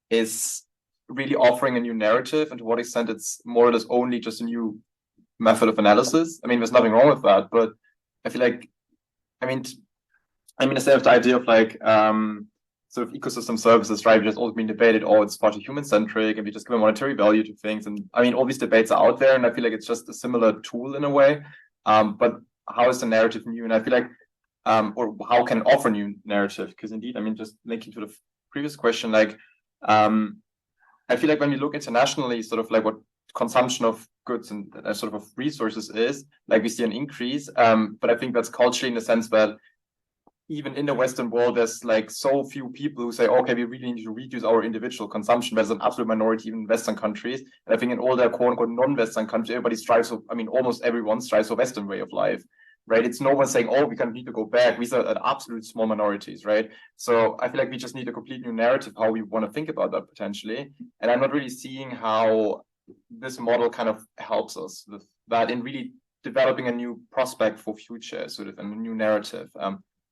is really offering a new narrative, and to what extent it's more or less only just a new method of analysis. I mean, there's nothing wrong with that, but I feel like, instead of the idea of like sort of ecosystem services, right? Which has also been debated, oh, it's partly human-centric, and we just give a monetary value to things. And I mean, all these debates are out there, and I feel like it's just a similar tool in a way. But how is the narrative new? And I feel like, or how can it offer new narrative? Because indeed, I mean, just linking to the previous question, like, I feel like when we look internationally, sort of like what consumption of goods and sort of resources is, like we see an increase. But I think that's culturally in the sense that even in the Western world, there's like so few people who say, okay, we really need to reduce our individual consumption. There's an absolute minority even in Western countries. And I think in all the quote unquote non-Western countries, everybody strives for, I mean, almost everyone strives for Western way of life, right? It's no one saying, oh, we need to go back. These are absolute small minorities, right? So I feel like we just need a complete new narrative, how we want to think about that potentially. And I'm not really seeing how this model kind of helps us with that in really developing a new prospect for future, sort of a new narrative.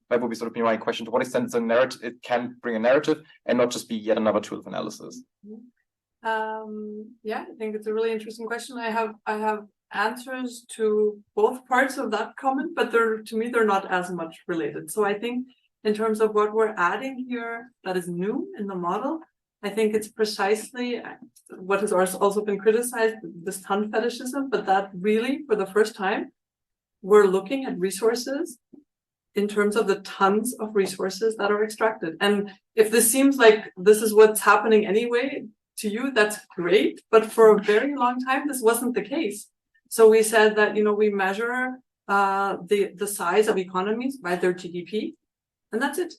That would be sort of my question. To what extent it's a narrative, it can bring a narrative and not just be yet another tool of analysis? Yeah, I think it's a really interesting question. I have answers to both parts of that comment, but to me they're not as much related. So I think in terms of what we're adding here that is new in the model, I think it's precisely what has also been criticized, this ton fetishism, but that really for the first time we're looking at resources in terms of the tons of resources that are extracted. And if this seems like this is what's happening anyway to you, that's great. But for a very long time, this wasn't the case. So we said that, we measure the size of economies by their GDP, and that's it.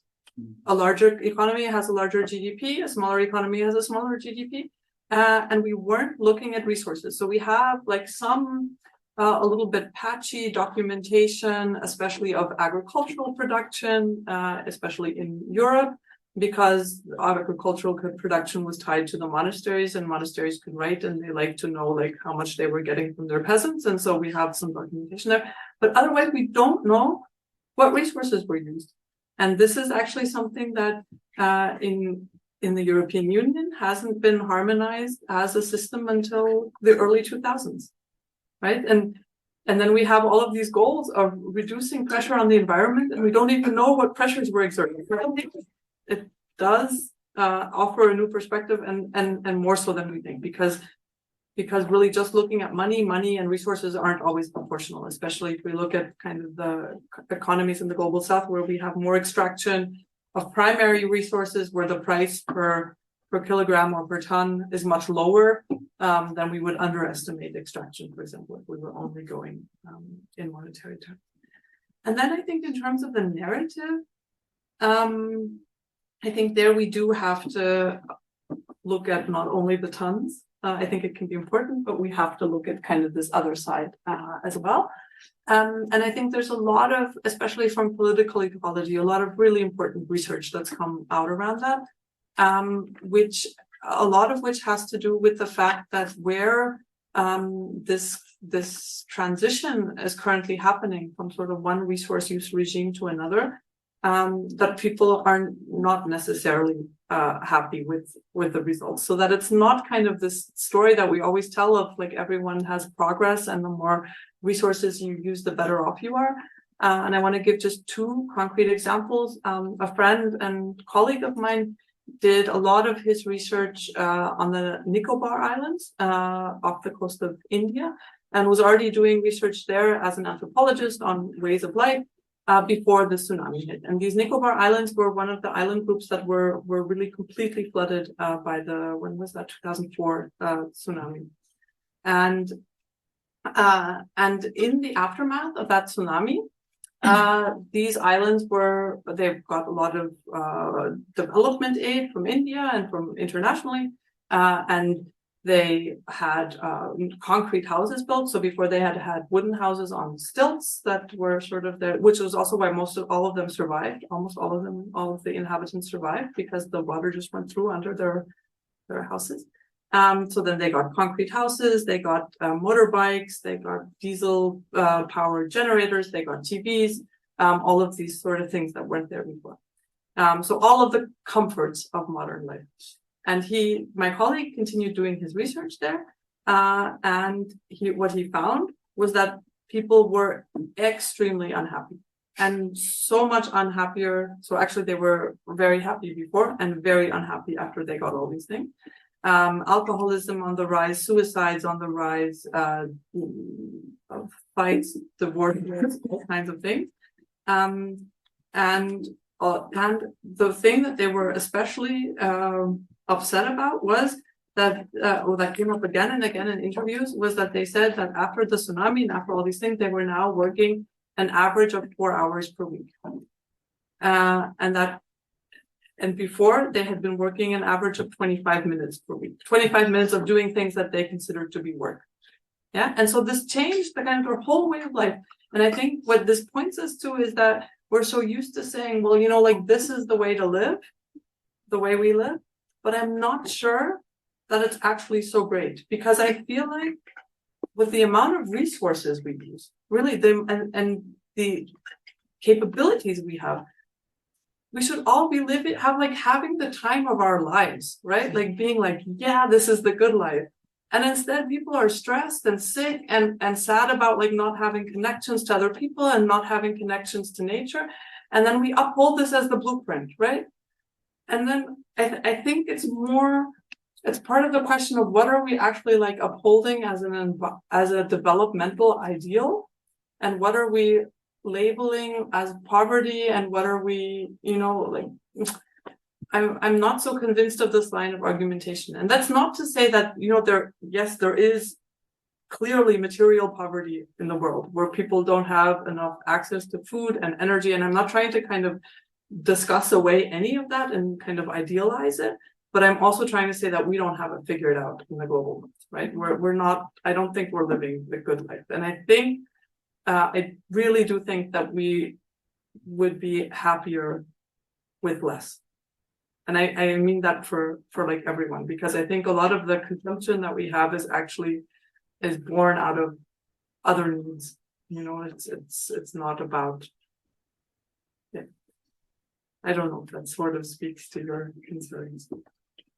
A larger economy has a larger GDP, a smaller economy has a smaller GDP. And we weren't looking at resources. So we have like some a little bit patchy documentation, especially of agricultural production, especially in Europe, because agricultural production was tied to the monasteries, and monasteries could write, and they like to know like how much they were getting from their peasants. And so we have some documentation there. But otherwise, we don't know what resources were used. And this is actually something that in the European Union hasn't been harmonized as a system until the early 2000s. Right. And then we have all of these goals of reducing pressure on the environment, and we don't even know what pressures we're exerting. It does offer a new perspective, and more so than we think, because really just looking at money and resources aren't always proportional, especially if we look at kind of the economies in the global south, where we have more extraction of primary resources, where the price per kilogram or per ton is much lower, then we would underestimate extraction, for example, if we were only going in monetary terms. And then I think in terms of the narrative, I think there we do have to look at not only the tons. I think it can be important, but we have to look at kind of this other side as well. And I think there's a lot of, especially from political ecology, a lot of really important research that's come out around that. Which a lot of which has to do with the fact that where this transition is currently happening from sort of one resource use regime to another, that people are not necessarily happy with the results. So that it's not kind of this story that we always tell of like everyone has progress, and the more resources you use, the better off you are. And I want to give just two concrete examples. A friend and colleague of mine did a lot of his research on the Nicobar Islands off the coast of India, and was already doing research there as an anthropologist on ways of life before the tsunami hit. And these Nicobar Islands were one of the island groups that were really completely flooded by the, when was that, 2004 tsunami. And in the aftermath of that tsunami, these islands they've got a lot of development aid from India and from internationally, and they had concrete houses built. So before they had wooden houses on stilts that were sort of there, which was also why all of them survived. Almost all of the inhabitants survived, because the water just went through under their houses. So then they got concrete houses, they got motorbikes, they got diesel powered generators, they got TVs, all of these sort of things that weren't there before. So all of the comforts of modern life. And my colleague continued doing his research there. And what he found was that people were extremely unhappy, and so much unhappier. So actually they were very happy before and very unhappy after they got all these things. Alcoholism on the rise, suicides on the rise, fights, divorces, all kinds of things. And the thing that they were especially upset about was that, that came up again and again in interviews, was that they said that after the tsunami and after all these things, they were now working an average of 4 hours per week. And before they had been working an average of 25 minutes per week, 25 minutes of doing things that they considered to be work. Yeah. And so this changed the kind of their whole way of life. And I think what this points us to is that we're so used to saying, well, like this is the way to live, the way we live, but I'm not sure that it's actually so great, because I feel like with the amount of resources we use, really and the capabilities we have, we should all be having the time of our lives, right? Like being like, yeah, this is the good life. And instead people are stressed and sick and sad about like not having connections to other people and not having connections to nature. And then we uphold this as the blueprint, right? And then I think it's part of the question of what are we actually like upholding as a developmental ideal, and what are we labeling as poverty, and what are we, I'm not so convinced of this line of argumentation. And that's not to say that, there is clearly material poverty in the world where people don't have enough access to food and energy. And I'm not trying to kind of discuss away any of that and kind of idealize it. But I'm also trying to say that we don't have it figured out in the global north, right? We're not, I don't think we're living the good life. And I think, I really do think that we would be happier with less. And I mean that for like everyone, because I think a lot of the consumption that we have is born out of other needs. It's not about, yeah. I don't know if that sort of speaks to your concerns.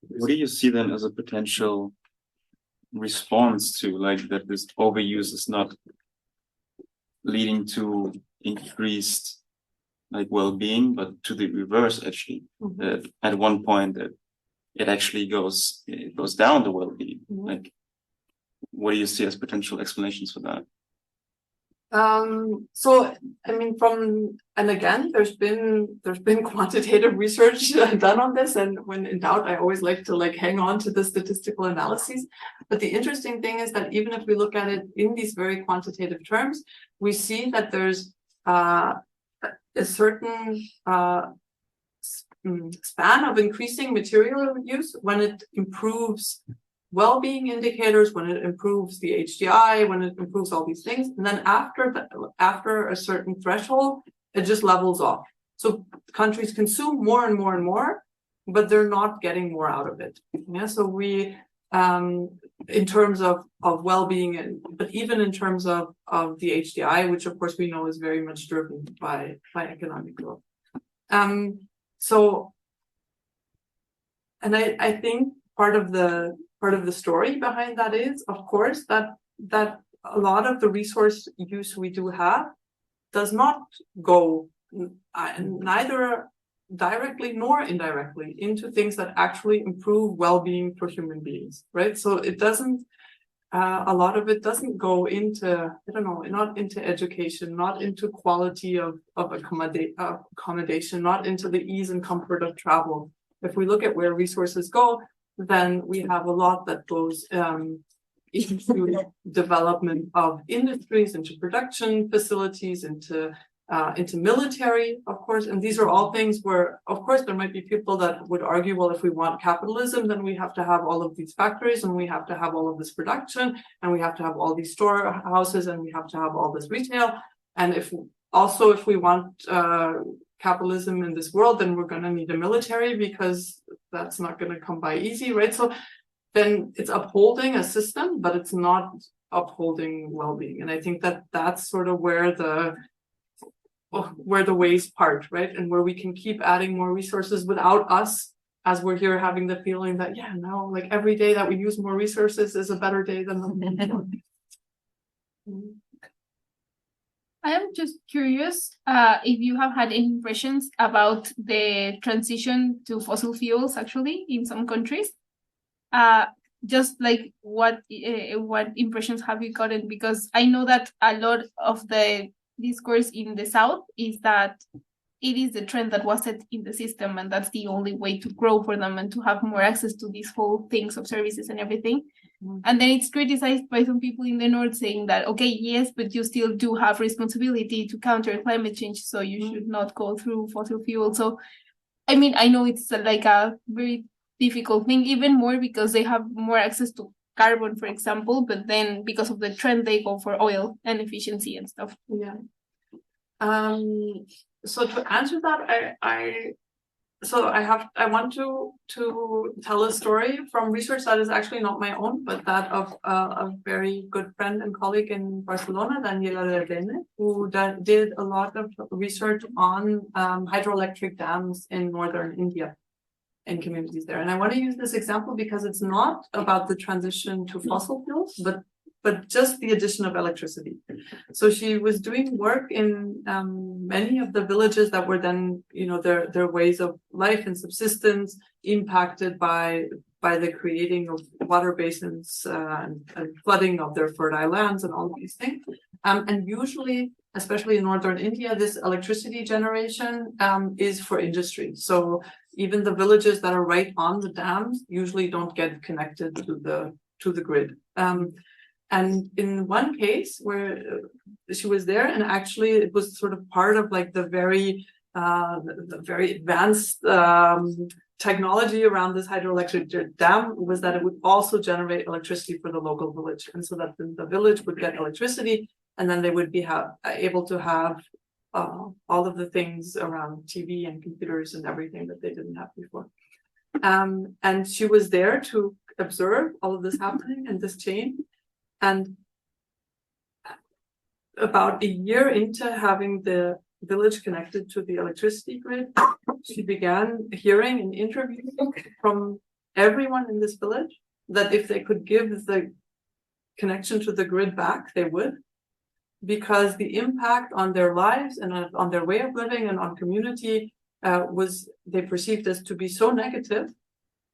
What do you see then as a potential response to like that this overuse is not leading to increased like well-being, but to the reverse actually? That at one point that it actually goes down the well-being. Like, what do you see as potential explanations for that? So I mean, again, there's been quantitative research done on this, and when in doubt, I always like to like hang on to the statistical analyses. But the interesting thing is that even if we look at it in these very quantitative terms, we see that there's a certain span of increasing material use when it improves well-being indicators, when it improves the HDI, when it improves all these things. And then after a certain threshold, it just levels off. So countries consume more and more and more, but they're not getting more out of it. Yeah. So we, in terms of well-being, but even in terms of the HDI, which of course we know is very much driven by economic growth. So, and I think part of the story behind that is, of course, that a lot of the resource use we do have does not go neither directly nor indirectly into things that actually improve well-being for human beings, right? So it doesn't, a lot of it doesn't go into, not into education, not into quality of accommodation, not into the ease and comfort of travel. If we look at where resources go, then we have a lot that goes into development of industries, into production facilities, into military, of course. And these are all things where, of course, there might be people that would argue, well, if we want capitalism, then we have to have all of these factories, and we have to have all of this production, and we have to have all these storehouses, and we have to have all this retail. And if we want capitalism in this world, then we're going to need a military, because that's not going to come by easy, right? So then it's upholding a system, but it's not upholding well-being. And I think that that's sort of where the ways part, right? And where we can keep adding more resources without us as we're here having the feeling that, yeah, no, like every day that we use more resources is a better day than the one before. I am just curious if you have had any impressions about the transition to fossil fuels actually in some countries. Just like what impressions have you gotten? Because I know that a lot of the discourse in the South is that it is the trend that was set in the system, and that's the only way to grow for them and to have more access to these whole things of services and everything. And then it's criticized by some people in the North saying that, okay, yes, but you still do have responsibility to counter climate change, so you should not go through fossil fuel. So, I mean, I know it's like a very difficult thing, even more because they have more access to carbon, for example, but then because of the trend, they go for oil and efficiency and stuff. Yeah. So to answer that, I want to tell a story from research that is actually not my own, but that of a very good friend and colleague in Barcelona, Daniela Ledene, who did a lot of research on hydroelectric dams in northern India and communities there. And I want to use this example because it's not about the transition to fossil fuels, but just the addition of electricity. So she was doing work in many of the villages that were then, their ways of life and subsistence impacted by the creating of water basins and flooding of their fertile lands and all these things. And usually, especially in northern India, this electricity generation is for industry. So even the villages that are right on the dams usually don't get connected to the grid. And in one case where she was there, and actually it was sort of part of like the very advanced technology around this hydroelectric dam, was that it would also generate electricity for the local village, and so that the village would get electricity, and then they would be able to have all of the things around TV and computers and everything that they didn't have before. And she was there to observe all of this happening and this change. And about a year into having the village connected to the electricity grid, she began hearing and interviewing from everyone in this village that if they could give the connection to the grid back, they would, because the impact on their lives and on their way of living and on community they perceived as to be so negative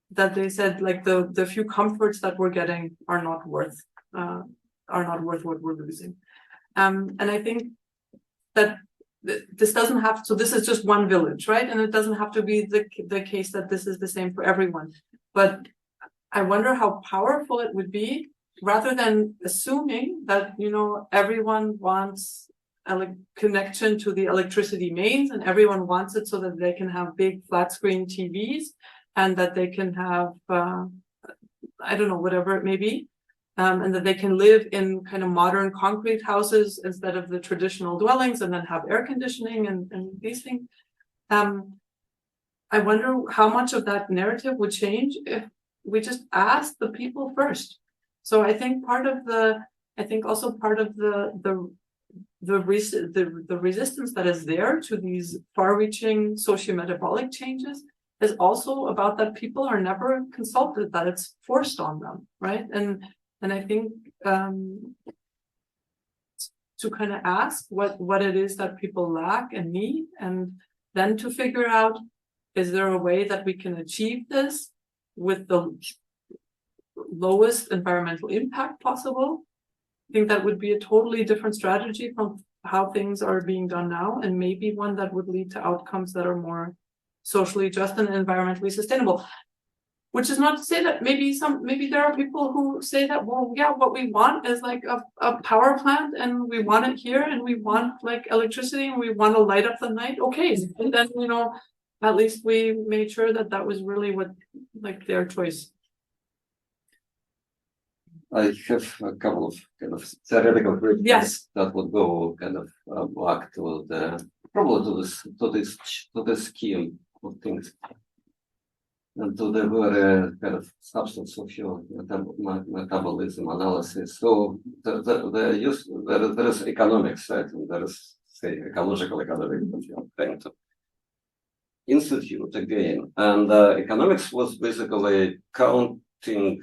that they said, like, the few comforts that we're getting are not worth what we're losing. And I think that this doesn't have, so this is just one village, right? And it doesn't have to be the case that this is the same for everyone. But I wonder how powerful it would be, rather than assuming that, everyone wants a connection to the electricity mains and everyone wants it so that they can have big flat screen TVs and that they can have, I don't know, whatever it may be. And that they can live in kind of modern concrete houses instead of the traditional dwellings, and then have air conditioning and these things. I wonder how much of that narrative would change if we just asked the people first. So I think also part of the resistance that is there to these far-reaching socio-metabolic changes is also about that people are never consulted, that it's forced on them, right? And I think to kind of ask what it is that people lack and need, and then to figure out, is there a way that we can achieve this with the lowest environmental impact possible? I think that would be a totally different strategy from how things are being done now, and maybe one that would lead to outcomes that are more socially just and environmentally sustainable. Which is not to say that maybe there are people who say that, well, yeah, what we want is like a power plant, and we want it here, and we want like electricity, and we want to light up the night. Okay, and then at least we made sure that was really what, like, their choice. I have a couple of kind of theoretical questions. Yes. That would go kind of back to this scheme of things. And to the very kind of substance of your metabolism analysis. So there is economics, right? And there is, say, ecological economics that you are trying to institute again, and economics was basically counting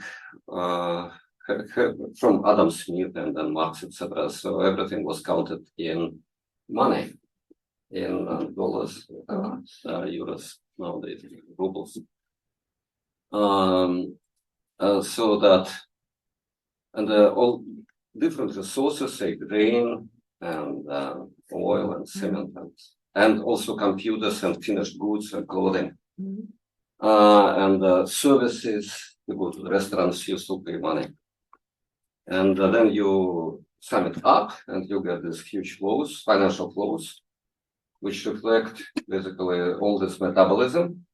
from Adam Smith and then Marx, etc. So everything was counted in money, in dollars, euros, nowadays rubles. So that, and all different resources, say grain and oil and cement, and also computers and finished goods and clothing. And services, you go to the restaurants, you still pay money. And then you sum it up and you get these huge flows, financial flows, which reflect basically all this metabolism.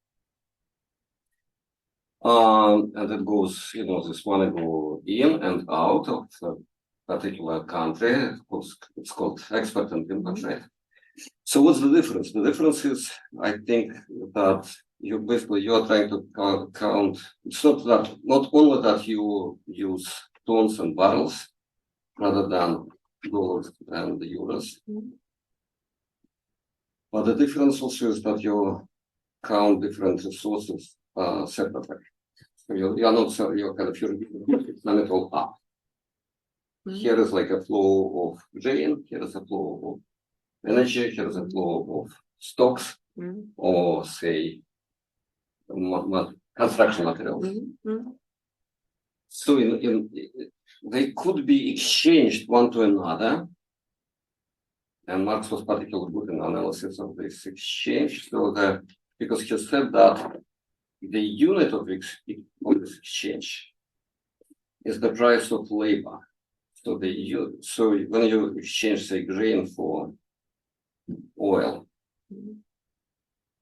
And it goes, this money go in and out of a particular country. It's called export and import trade. So what's the difference? The difference is, I think, that you're trying to count. It's not only that you use tons and barrels rather than dollars and the euros. But the difference also is that you count different resources separately. So you're kind of sum it all up. Here is like a flow of grain, here is a flow of energy, here is a flow of stocks, or say construction materials. So they could be exchanged one to another, and Marx was particularly good in analysis of this exchange. So because he said that the unit of this exchange is the price of labor. So when you exchange, say, grain for oil,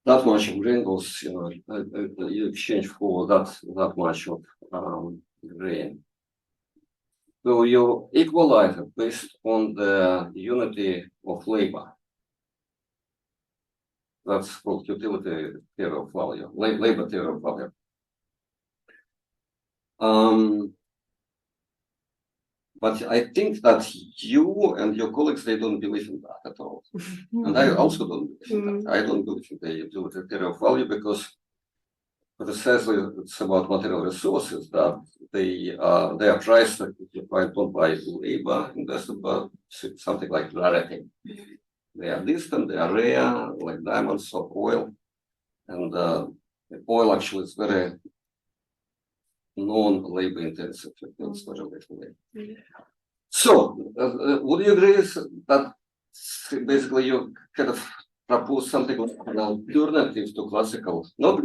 that much of grain goes, you exchange for that much of grain. So you equalize it based on the unity of labor. That's called utility theory of value, labor theory of value. But I think that you and your colleagues, they don't believe in that at all. And I also don't believe in that. I don't believe in the utility theory of value because precisely it's about material resources that they are priced defined not by labor invested, but something like rarity. They are distant, they are rare, like diamonds or oil. And oil actually is very non-labor intensive. It's very little labor. So, would you agree that basically you kind of propose something like an alternative to classical? Not.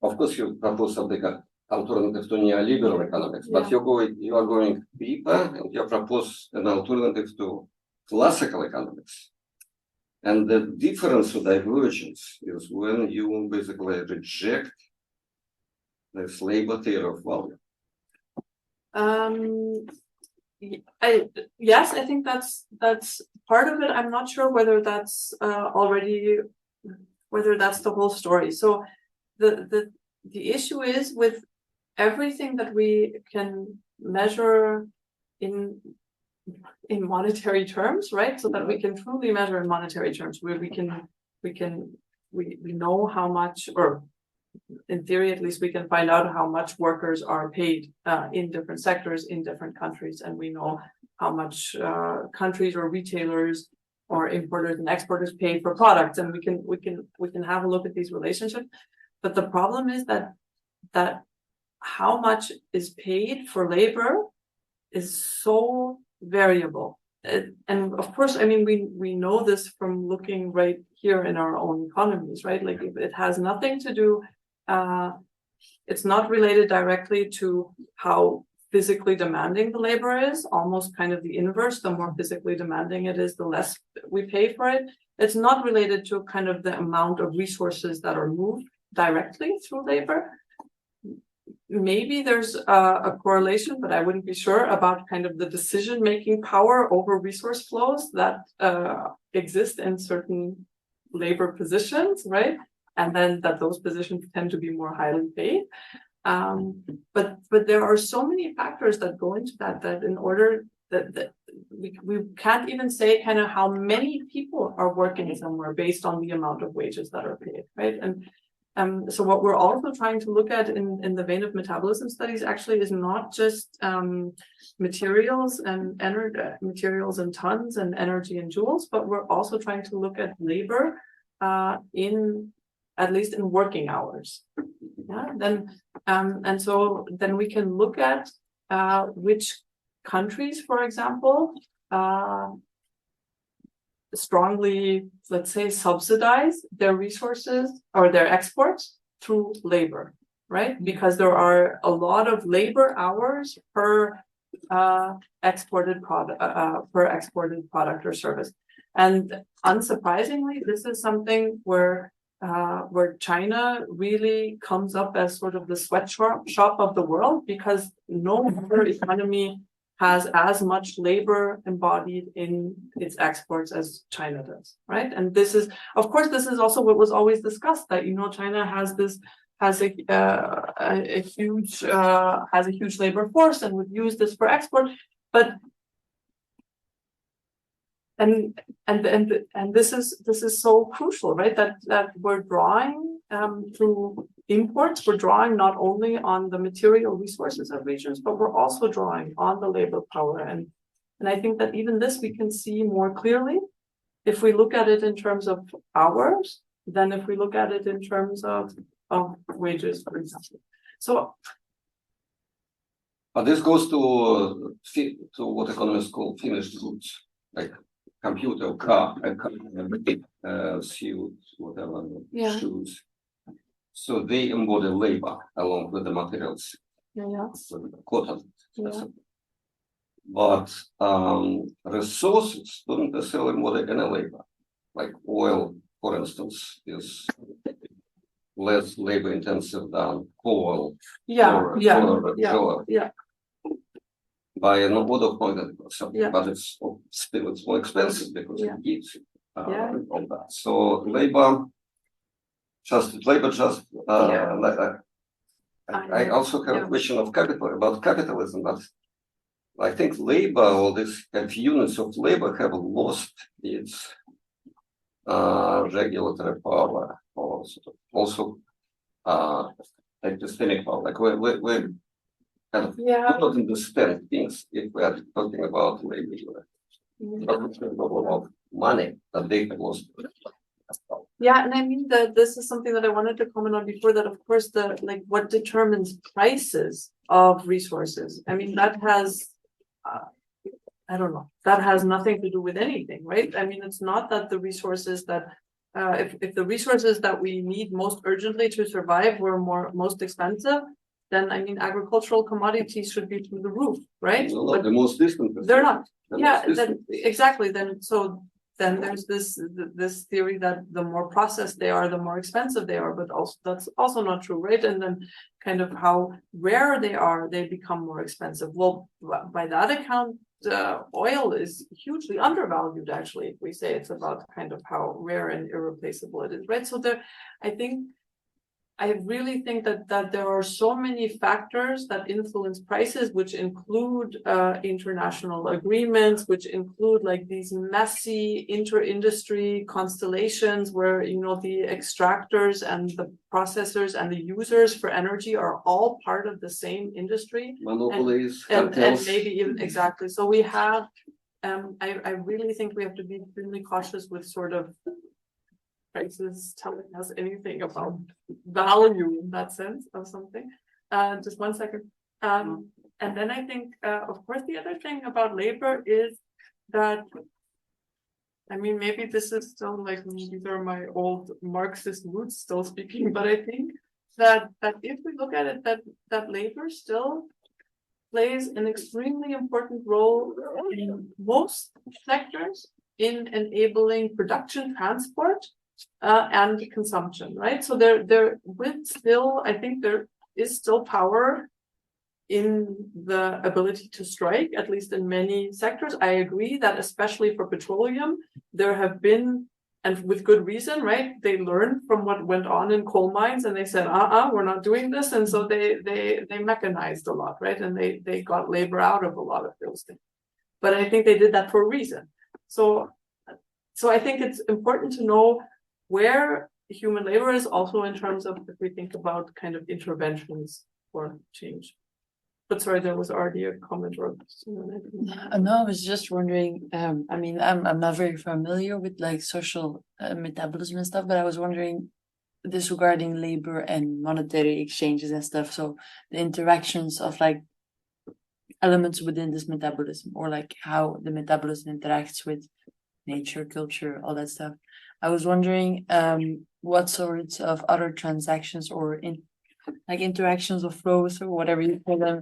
Of course, you propose something like alternative to neoliberal economics, but you are going deeper, and you propose an alternative to classical economics. And the difference or divergence is when you basically reject this labor theory of value. Yes, I think that's part of it. I'm not sure whether that's whether that's the whole story. So the issue is with everything that we can measure in monetary terms, right? So that we can truly measure in monetary terms, where we know how much, or in theory at least, we can find out how much workers are paid in different sectors in different countries, and we know how much countries or retailers or importers and exporters pay for products, and we can have a look at these relationships. But the problem is that how much is paid for labor is so variable. And of course, I mean, we know this from looking right here in our own economies, right? Like it has nothing to do, it's not related directly to how physically demanding the labor is, almost kind of the inverse. The more physically demanding it is, the less we pay for it. It's not related to kind of the amount of resources that are moved directly through labor. Maybe there's a correlation, but I wouldn't be sure about kind of the decision-making power over resource flows that exist in certain labor positions, right? And then that those positions tend to be more highly paid. But there are so many factors that go into that in order we can't even say kind of how many people are working somewhere based on the amount of wages that are paid, right? And so what we're also trying to look at in the vein of metabolism studies actually is not just materials and energy, materials and tons and energy in joules, but we're also trying to look at labor in at least in working hours. Yeah, then and so then we can look at which countries, for example, strongly, let's say, subsidize their resources or their exports through labor, right? Because there are a lot of labor hours per exported product or service. And unsurprisingly, this is something where China really comes up as sort of the sweatshop of the world, because no other economy has as much labor embodied in its exports as China does, right? And this is, of course, this is also what was always discussed, that, you know, China has a huge labor force and would use this for export, but and this is so crucial, right? That we're drawing through imports, we're drawing not only on the material resources of regions, but we're also drawing on the labor power. And I think that even this we can see more clearly if we look at it in terms of hours than if we look at it in terms of wages, for example. So, but this goes to what economists call finished goods, like computer, car, suit, whatever, yeah. shoes. So they embody labor along with the materials, Yeah. cotton. Yeah. But resources don't necessarily embody any labor. Like oil, for instance, is less labor intensive than coal. Yeah. By an order of magnitude, Yeah. but it's still more expensive because Yeah. it gives Yeah. all that. So labor just I also have a question of about capitalism, but I think labor, or this units of labor, have lost its regulatory power, or sort of also epistemic power. Like we kind of do not understand things if we are talking about labor. Of money that they have lost. Yeah, and I mean that this is something that I wanted to comment on before, that of course what determines prices of resources. I mean, that has I don't know, that has nothing to do with anything, right? I mean, it's not that the resources that if the resources that we need most urgently to survive were most expensive, then I mean agricultural commodities should be through the roof, right? No, but the most distant. They're not. Exactly. Then there's this theory that the more processed they are, the more expensive they are, but also that's also not true, right? And then kind of how rare they are, they become more expensive. Well, by that account, oil is hugely undervalued, actually, if we say it's about kind of how rare and irreplaceable it is, right? So I really think that there are so many factors that influence prices, which include international agreements, which include like these messy inter-industry constellations where, you know, the extractors and the processors and the users for energy are all part of the same industry. Monopolies, and maybe even exactly. So we have, I really think we have to be extremely cautious with sort of prices telling us anything about value in that sense of something. Just one second. And then I think, of course, the other thing about labor is that, I mean, maybe this is still like, these are my old Marxist roots still speaking, but I think that if we look at it, that labor still plays an extremely important role in most sectors in enabling production, transport, and consumption, right? So I think there is still power in the ability to strike, at least in many sectors. I agree that especially for petroleum, there have been, and with good reason, right? They learned from what went on in coal mines and they said, we're not doing this. And so they mechanized a lot, right? And they got labor out of a lot of those things. but I think they did that for a reason. So I think it's important to know where human labor is, also in terms of if we think about kind of interventions for change. But sorry, there was already a comment or No, I was just wondering, I mean, I'm not very familiar with like social metabolism and stuff, but I was wondering this regarding labor and monetary exchanges and stuff. So the interactions of like elements within this metabolism, or like how the metabolism interacts with nature, culture, all that stuff. I was wondering what sorts of other transactions or like interactions or flows or whatever you call them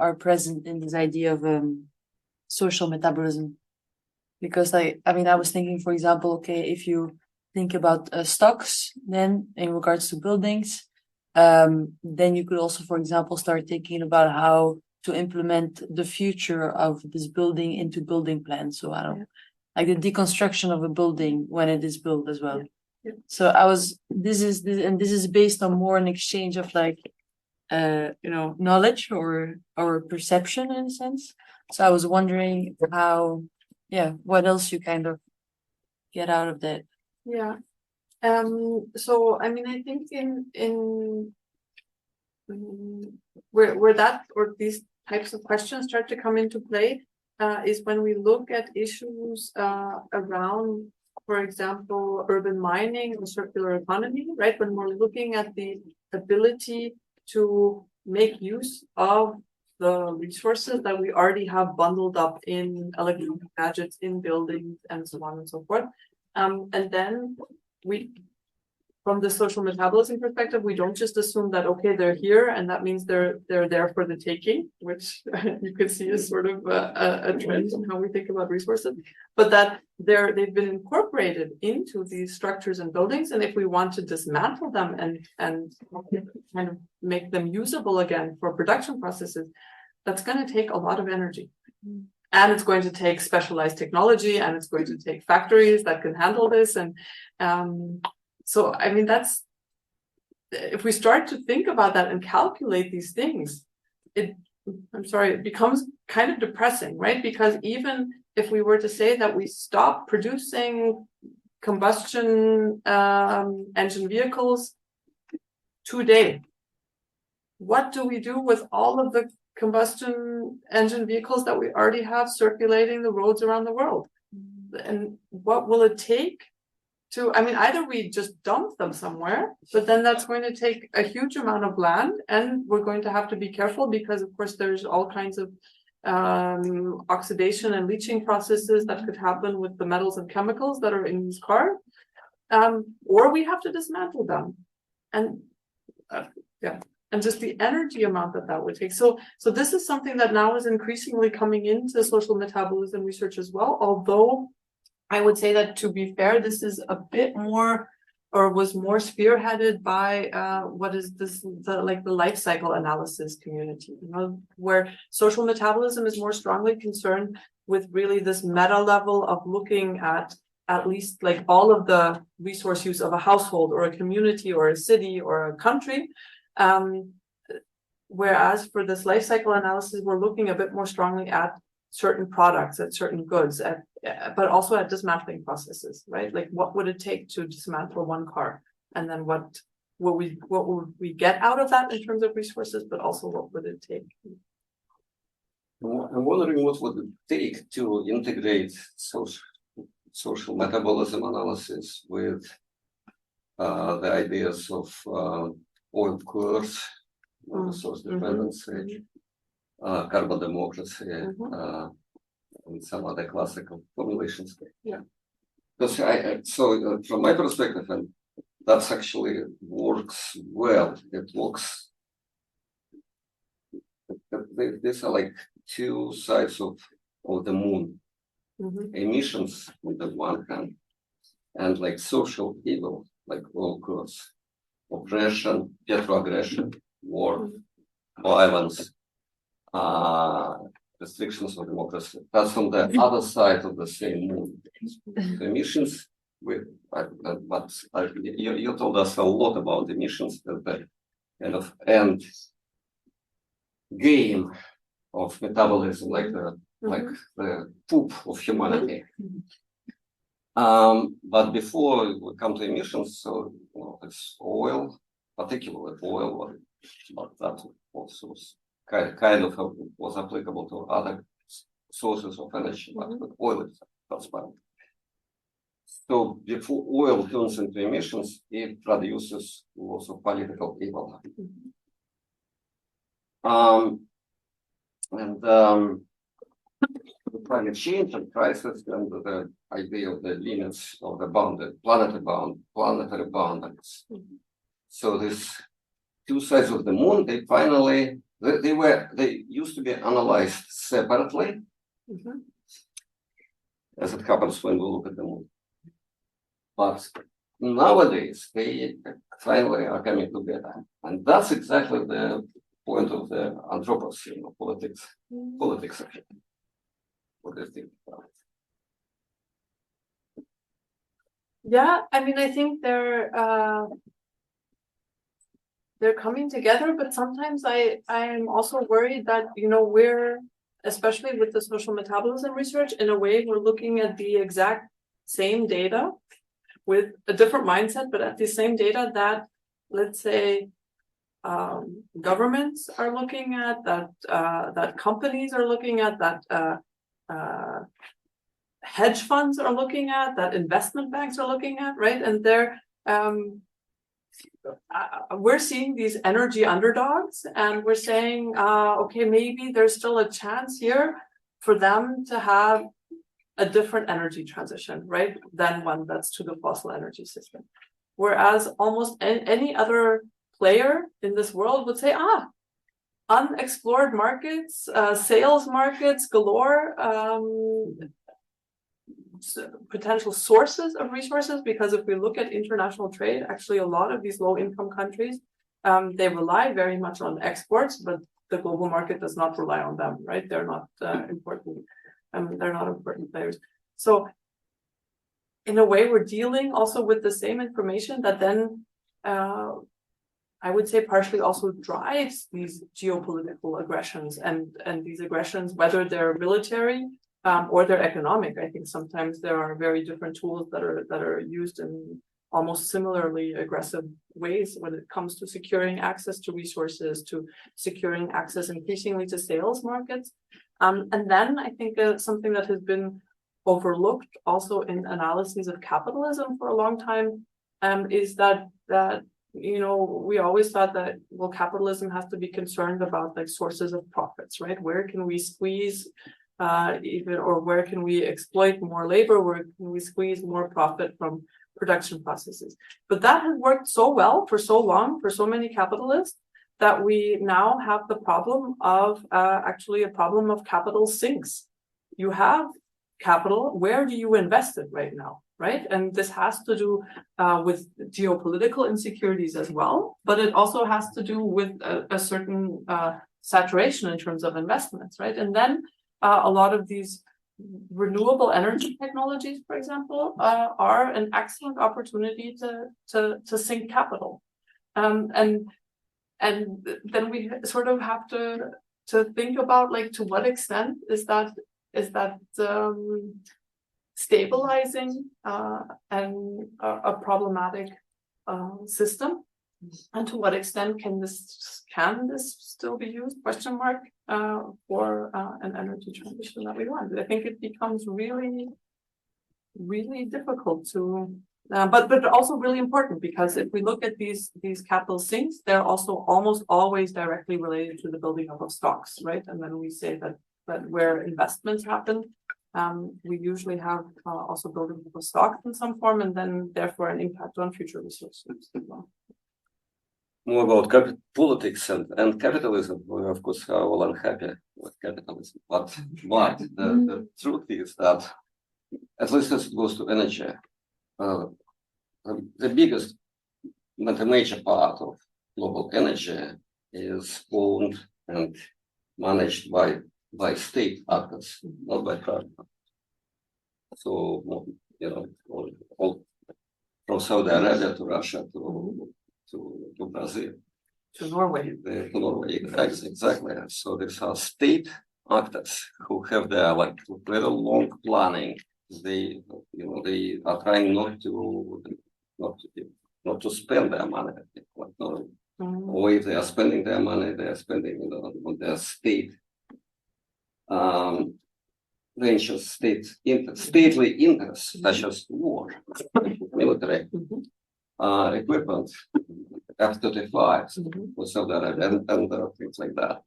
are present in this idea of social metabolism. Because I mean, I was thinking, for example, okay, if you think about stocks, then in regards to buildings, then you could also, for example, start thinking about how to implement the future of this building into building plans. So I don't know, like the deconstruction of a building when it is built as well. Yeah. So this is based on more an exchange of like, knowledge or perception in a sense. So I was wondering how, what else you kind of get out of that. Yeah. So I mean, I think in where that or these types of questions start to come into play is when we look at issues around, for example, urban mining or circular economy, right? When we're looking at the ability to make use of the resources that we already have bundled up in electronic gadgets, in buildings, and so on and so forth. And then from the social metabolism perspective, we don't just assume that, okay, they're here and that means they're there for the taking, which you could see as sort of a trend in how we think about resources, but that they've been incorporated into these structures and buildings. And if we want to dismantle them and kind of make them usable again for production processes, that's going to take a lot of energy. And it's going to take specialized technology, and it's going to take factories that can handle this. And so, I mean, if we start to think about that and calculate these things, it becomes kind of depressing, right? Because even if we were to say that we stop producing combustion engine vehicles today, what do we do with all of the combustion engine vehicles that we already have circulating the roads around the world? And what will it take to, I mean, either we just dump them somewhere, but then that's going to take a huge amount of land, and we're going to have to be careful because, of course, there's all kinds of oxidation and leaching processes that could happen with the metals and chemicals that are in these cars, or we have to dismantle them. And and just the energy amount that would take. So this is something that now is increasingly coming into social metabolism research as well, although I would say that, to be fair, this is a bit more, or was more spearheaded by what is this, the life cycle analysis community, where social metabolism is more strongly concerned with really this meta level of looking at least like all of the resource use of a household or a community or a city or a country. Whereas for this life cycle analysis, we're looking a bit more strongly at certain products, at certain goods, but also at dismantling processes, right? Like, what would it take to dismantle one car, and then what would we get out of that in terms of resources, but also what would it take? I'm wondering what would it take to integrate social metabolism analysis with the ideas of oil curves, resource dependency, carbon democracy, and some other classical formulations. Yeah. Because from my perspective, and that's actually works well. It works. These are like two sides of the moon. Emissions on the one hand, and like social evil, like oil curves, oppression, petro-aggression, war, violence, restrictions of democracy. That's on the other side of the same moon. The emissions, you told us a lot about emissions as the kind of end game of metabolism, like the like the poop of humanity. But before we come to emissions, so it's oil, particularly oil, but that also kind of was applicable to other sources of energy, but with oil is transparent. So before oil turns into emissions, it produces lots of political evil. The climate change and crisis and the idea of the limits of the planetary boundaries. So these two sides of the moon, they used to be analyzed separately, as it happens when we look at the moon. But nowadays they finally are coming together, and that's exactly the point of the Anthropocene or politics. What do you think about it? Yeah, I mean, I think they're coming together, but sometimes I am also worried that we're, especially with the social metabolism research, in a way we're looking at the exact same data with a different mindset, but at the same data that, let's say, governments are looking at, that companies are looking at, that hedge funds are looking at, that investment banks are looking at, right? And we're seeing these energy underdogs, and we're saying, okay, maybe there's still a chance here for them to have a different energy transition, right, than one that's to the fossil energy system. Whereas almost any other player in this world would say, unexplored markets, sales markets galore, potential sources of resources, because if we look at international trade, actually a lot of these low-income countries, they rely very much on exports, but the global market does not rely on them, right? They're not important. They're not important players. So in a way, we're dealing also with the same information that then I would say partially also drives these geopolitical aggressions, and these aggressions, whether they're military or they're economic. I think sometimes there are very different tools that are used in almost similarly aggressive ways when it comes to securing access to resources, to securing access increasingly to sales markets. And then I think something that has been overlooked also in analyses of capitalism for a long time is that we always thought that, well, capitalism has to be concerned about like sources of profits, right? Where can we squeeze where can we exploit more labor? Where can we squeeze more profit from production processes? But that has worked so well for so long for so many capitalists that we now have the problem of actually a problem of capital sinks. You have capital, where do you invest it right now, right? And this has to do with geopolitical insecurities as well, but it also has to do with a certain saturation in terms of investments, right? And then a lot of these renewable energy technologies, for example, are an excellent opportunity to sink capital. And then we sort of have to think about, like, to what extent is that stabilizing and a problematic system, and to what extent can this still be used, question mark, for an energy transition that we want. I think it becomes really, really difficult to but also really important, because if we look at these capital sinks, they're also almost always directly related to the building up of stocks, right? And then we say that where investments happen, we usually have also building up of stocks in some form, and then therefore an impact on future resources as well. More about politics and capitalism. We of course are all unhappy with capitalism, but the truth is that, at least as it goes to energy, the biggest, not a major part of global energy is owned and managed by state actors, not by private actors. So, all from Saudi Arabia to Russia to Brazil. To Norway. To Norway, exactly. So these are state actors who have their like very long planning. They are trying not to spend their money. Like, no, or if they are spending their money, they are spending on their state ventures, stately interests such as war, military equipment, F-35s, or something like that, and things like that.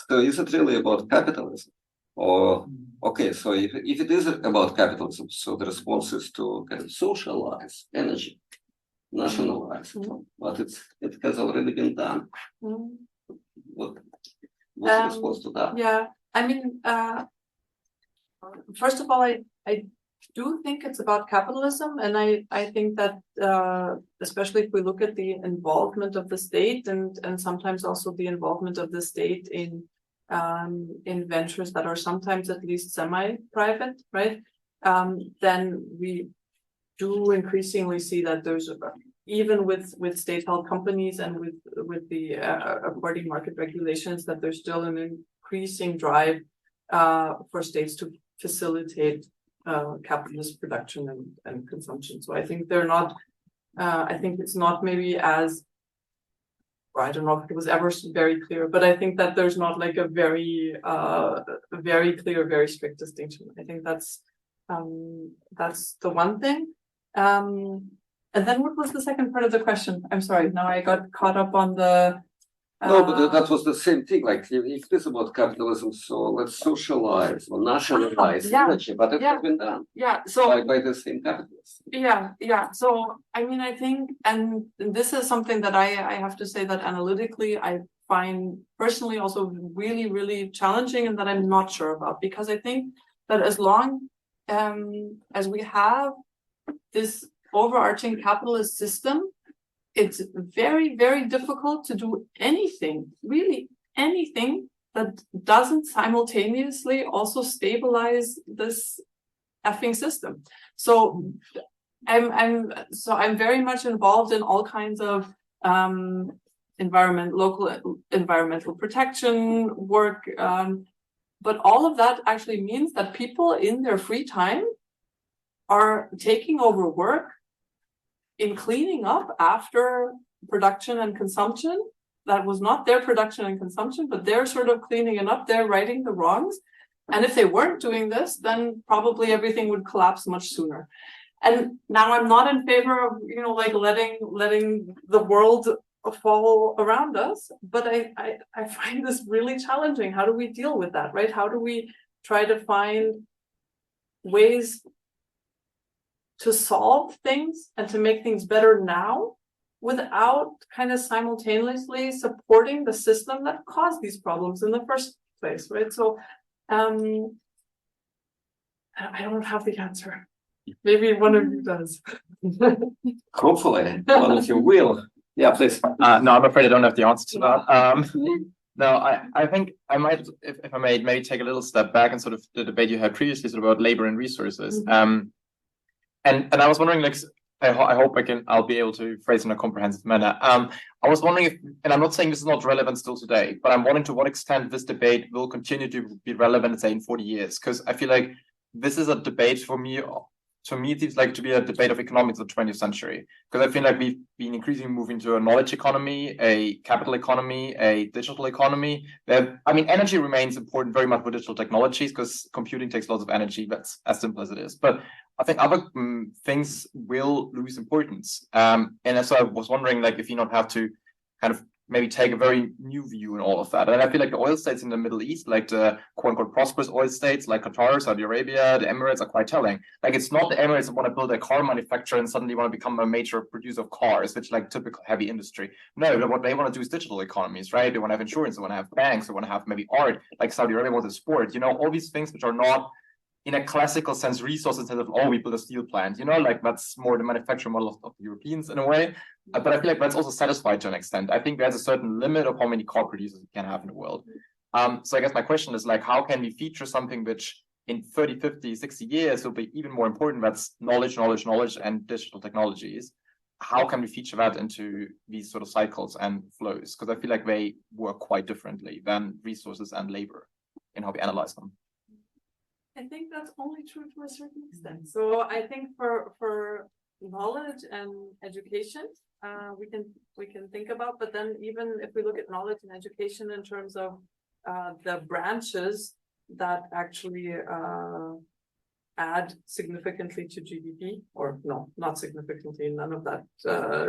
So is it really about capitalism? Or, okay, so if it is about capitalism, so the response is to kind of socialize energy, nationalize, but it has already been done. What's the response to that? Yeah, I mean, first of all, I do think it's about capitalism, and I think that especially if we look at the involvement of the state and sometimes also the involvement of the state in ventures that are sometimes at least semi-private, right? Then we do increasingly see that there's even with state-held companies and with the according market regulations, that there's still an increasing drive for states to facilitate capitalist production and consumption. So I think they're not. I think it's not maybe as. Or I don't know if it was ever very clear, but I think that there's not like a very clear, very strict distinction. I think that's the one thing. And then what was the second part of the question? I'm sorry. Now I got caught up on the. No, but that was the same thing. Like if it is about capitalism, so let's socialize or nationalize energy, but it has been done. Yeah. So by the same capitalists. Yeah. So I mean, I think, and this is something that I have to say that analytically I find personally also really, really challenging, and that I'm not sure about, because I think that as long as we have this overarching capitalist system, it's very, very difficult to do anything, really anything, that doesn't simultaneously also stabilize this effing system. So I'm very much involved in all kinds of local environmental protection work, but all of that actually means that people in their free time are taking over work in cleaning up after production and consumption. That was not their production and consumption, but they're sort of cleaning it up. They're righting the wrongs. And if they weren't doing this, then probably everything would collapse much sooner. And now I'm not in favor of, like letting the world fall around us, but I find this really challenging. How do we deal with that, right? How do we try to find ways to solve things and to make things better now without kind of simultaneously supporting the system that caused these problems in the first place, right? So I don't have the answer. Maybe one of you does. Hopefully, one of you will. Yeah, please. No, I'm afraid I don't have the answer to that. No, I think I might, if I may, maybe take a little step back and sort of the debate you had previously sort of about labor and resources. And I was wondering, like, I hope I'll be able to phrase in a comprehensive manner. I was wondering if, and I'm not saying this is not relevant still today, but I'm wondering to what extent this debate will continue to be relevant, say, in 40 years, because I feel like this is a debate for me. To me, it seems like to be a debate of economics of the 20th century, because I feel like we've been increasingly moving to a knowledge economy, a capital economy, a digital economy. I mean, energy remains important very much for digital technologies because computing takes lots of energy. That's as simple as it is. But I think other things will lose importance. And so I was wondering, like, if you not have to kind of maybe take a very new view in all of that. And I feel like the oil states in the Middle East, like the quote-unquote prosperous oil states like Qatar, Saudi Arabia, the Emirates are quite telling. Like, it's not the Emirates that want to build a car manufacturer and suddenly want to become a major producer of cars, which like typical heavy industry. No, what they want to do is digital economies, right? They want to have insurance, they want to have banks, they want to have maybe art, like Saudi Arabia wants a sport, all these things which are not in a classical sense resources instead of, we build a steel plant, like that's more the manufacturing model of the Europeans in a way. But I feel like that's also satisfied to an extent. I think there's a certain limit of how many car producers we can have in the world. So I guess my question is, like, how can we feature something which in 30, 50, 60 years will be even more important? That's knowledge, and digital technologies. How can we feature that into these sort of cycles and flows? Because I feel like they work quite differently than resources and labor. in how we analyze them. I think that's only true to a certain extent. So I think for knowledge and education, we can think about, but then even if we look at knowledge and education in terms of the branches that actually add significantly to GDP, or no, not significantly, none of that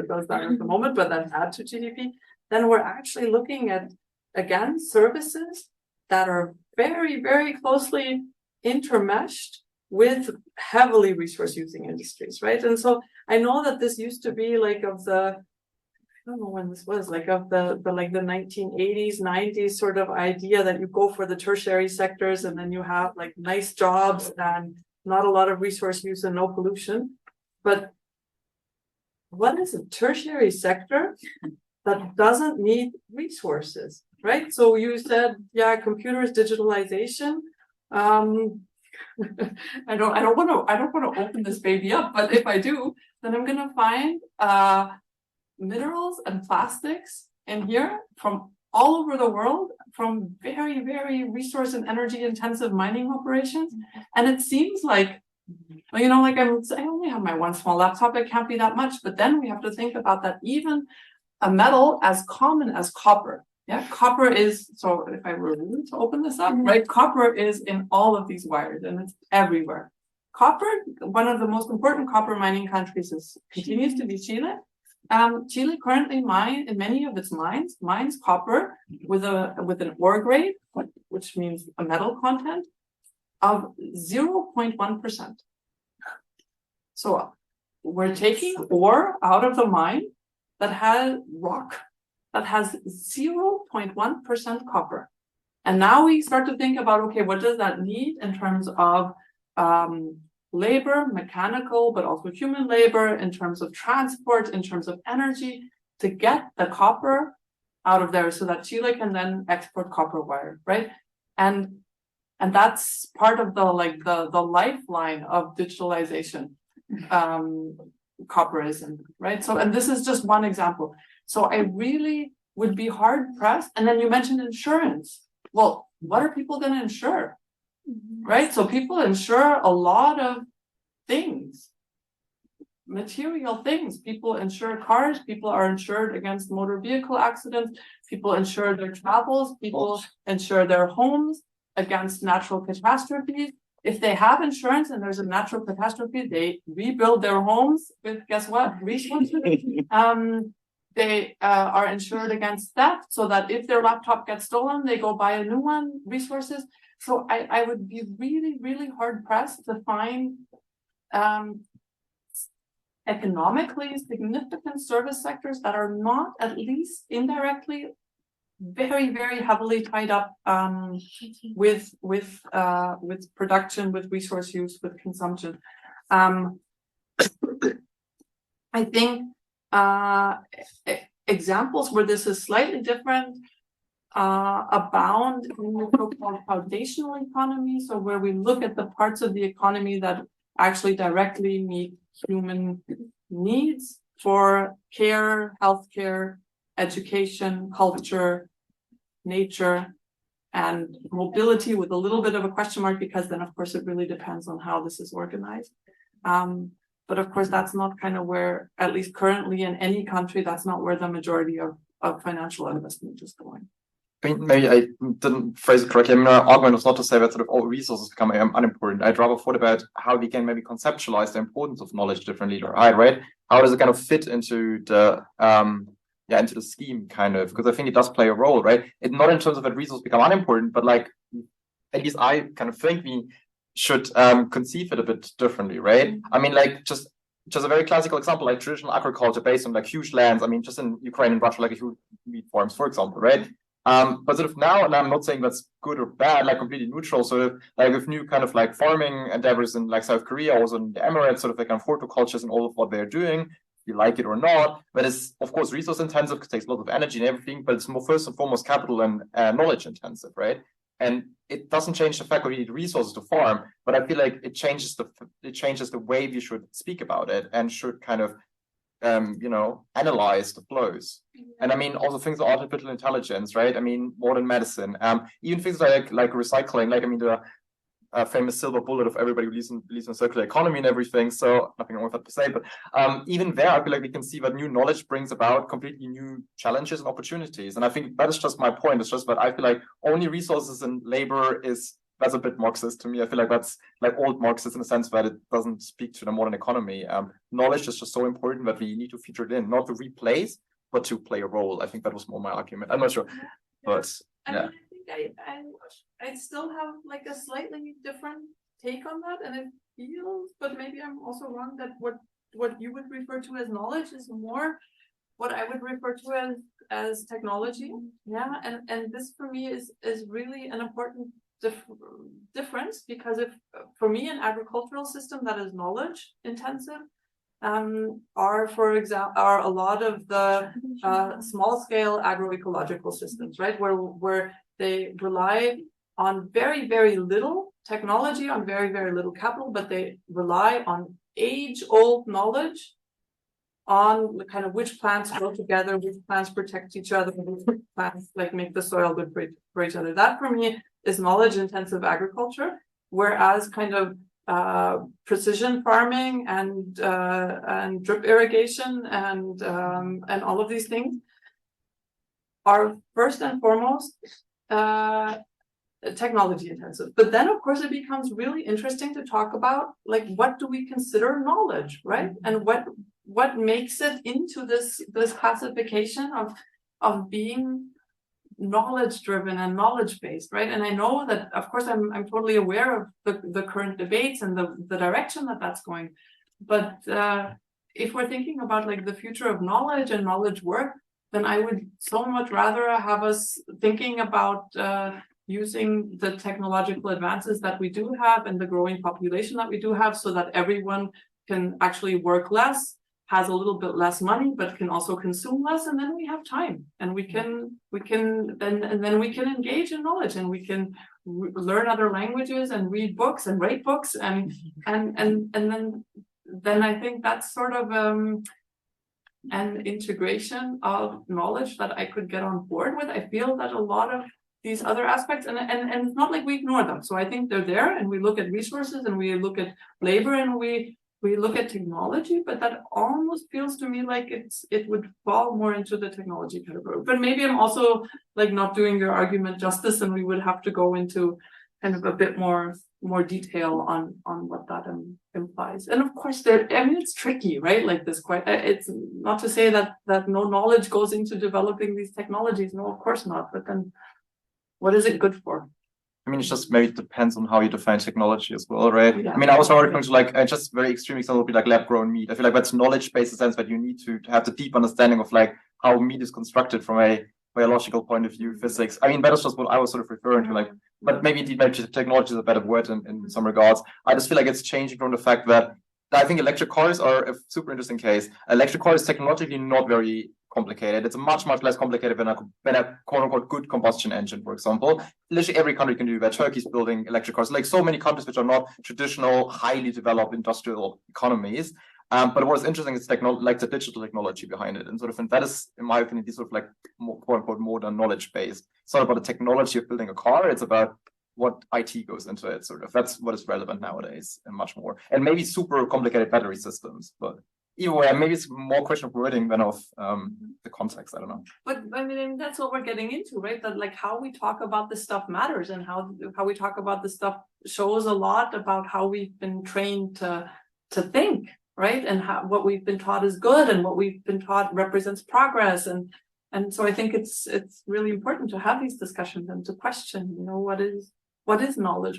does that at the moment, but that add to GDP, then we're actually looking at, again, services that are very, very closely intermeshed with heavily resource using industries, right? And so I know that this used to be like of the, I don't know when this was, like of the 1980s, 90s sort of idea that you go for the tertiary sectors and then you have like nice jobs and not a lot of resource use and no pollution. But what is a tertiary sector that doesn't need resources, right? So you said, yeah, computers, digitalization. I don't want to open this baby up, but if I do, then I'm gonna find minerals and plastics in here from all over the world, from very, very resource and energy intensive mining operations. And it seems like, you know, like I only have my one small laptop, it can't be that much, but then we have to think about that even a metal as common as copper. Yeah, copper is, so if I were really to open this up, right, copper is in all of these wires and it's everywhere. Copper, one of the most important copper mining countries continues to be Chile. Chile currently in many of its mines copper with an ore grade, which means a metal content of 0.1%. So we're taking ore out of the mine that has rock that has 0.1% copper. And now we start to think about, okay, what does that need in terms of labor, mechanical, but also human labor, in terms of transport, in terms of energy, to get the copper out of there so that Chile can then export copper wire, right? And that's part of the lifeline of digitalization, copperism, right? So, and this is just one example. So I really would be hard pressed. And then you mentioned insurance. Well, what are people going to insure? Right? So people insure a lot of things, material things. People insure cars. People are insured against motor vehicle accidents. People insure their travels. People insure their homes against natural catastrophes. If they have insurance and there's a natural catastrophe, they rebuild their homes with, guess what? Resources. They are insured against theft, so that if their laptop gets stolen, they go buy a new one, resources. So I would be really, really hard pressed to find economically significant service sectors that are not at least indirectly very, very heavily tied up with production, with resource use, with consumption. I think examples where this is slightly different abound in the so-called foundational economy. So where we look at the parts of the economy that actually directly meet human needs for care, healthcare, education, culture, nature, and mobility, with a little bit of a question mark, because then of course it really depends on how this is organized. But of course, that's not kind of where, at least currently in any country, that's not where the majority of financial investment is going. I mean, maybe I didn't phrase it correctly. I mean, our argument was not to say that sort of all resources become unimportant. I'd rather thought about how we can maybe conceptualize the importance of knowledge differently, right? How does it kind of fit into the into the scheme, kind of? Because I think it does play a role, right? It not in terms of that resources become unimportant, but like, at least I kind of think we should conceive it a bit differently, right? I mean, like just a very classical example, like traditional agriculture based on like huge lands. I mean, just in Ukraine and Russia, like huge wheat farms, for example, right? But sort of now, and I'm not saying that's good or bad, like completely neutral, sort of like with new kind of like farming endeavors in like South Korea, also in the Emirates, sort of like kind of horticultures and all of what they're doing, if you like it or not. But it's of course resource intensive, because it takes a lot of energy and everything, but it's more first and foremost capital and knowledge intensive, right? And it doesn't change the fact that we need resources to farm, but I feel like it changes the way we should speak about it and should kind of analyze the flows. And I mean, also things like artificial intelligence, right? I mean, modern medicine, even things like recycling, like, I mean, the famous silver bullet of everybody who believes in circular economy and everything. So nothing wrong with that per se, but even there, I feel like we can see that new knowledge brings about completely new challenges and opportunities. And I think that is just my point. It's just that I feel like only resources and labor that's a bit Marxist to me. I feel like that's like old Marxist in the sense that it doesn't speak to the modern economy. Knowledge is just so important that we need to feature it in, not to replace, but to play a role. I think that was more my argument. I'm not sure, but yeah. I think I still have like a slightly different take on that, and it feels, but maybe I'm also wrong, that what you would refer to as knowledge is more what I would refer to as technology. Yeah, and this for me is really an important difference, because if for me an agricultural system that is knowledge intensive are a lot of the small scale agroecological systems, right, where they rely on very, very little technology, on very, very little capital, but they rely on age-old knowledge on the kind of which plants grow together, which plants protect each other, which plants like make the soil good for each other. That for me is knowledge-intensive agriculture, whereas kind of precision farming and drip irrigation and all of these things are first and foremost technology intensive. But then of course it becomes really interesting to talk about like what do we consider knowledge, right? And what makes it into this classification of being knowledge driven and knowledge based, right? And I know that of course I'm totally aware of the current debates and the direction that's going, but if we're thinking about like the future of knowledge and knowledge work, then I would so much rather have us thinking about using the technological advances that we do have and the growing population that we do have, so that everyone can actually work less, has a little bit less money, but can also consume less, and then we have time, and we can engage in knowledge, and we can learn other languages and read books and write books, and then I think that's sort of an integration of knowledge that I could get on board with. I feel that a lot of these other aspects, and it's not like we ignore them. So I think they're there, and we look at resources, and we look at labor, and we look at technology, but that almost feels to me like it would fall more into the technology category. But maybe I'm also like not doing your argument justice, and we would have to go into kind of a bit more detail on what that implies. And of course, it's tricky, right? Like this, it's not to say that no knowledge goes into developing these technologies. No, of course not. But then, what is it good for? I mean, it just maybe depends on how you define technology as well, right? Yeah. I mean, I was already referring to like just very extreme example would be like lab-grown meat. I feel like that's knowledge-based in the sense that you need to have the deep understanding of like how meat is constructed from a biological point of view, physics. I mean, that is just what I was sort of referring to, like, but maybe indeed, maybe technology is a better word in some regards. I just feel like it's changing from the fact that I think electric cars are a super interesting case. Electric car is technologically not very complicated. It's much less complicated than a quote unquote good combustion engine, for example. Literally every country can do that. Turkey's building electric cars, like so many countries which are not traditional, highly developed industrial economies. But what is interesting is like the digital technology behind it, and sort of, and that is, in my opinion, these sort of like more, quote unquote modern knowledge based. It's not about the technology of building a car; it's about what IT goes into it. Sort of, that's what is relevant nowadays, and much more. And maybe super complicated battery systems, but either way, maybe it's more question of wording than of the context. I don't know. But I mean, that's what we're getting into, right? That like how we talk about this stuff matters, and how we talk about this stuff shows a lot about how we've been trained to think. Right, and what we've been taught is good, and what we've been taught represents progress, and so I think it's really important to have these discussions and to question, what is knowledge, what is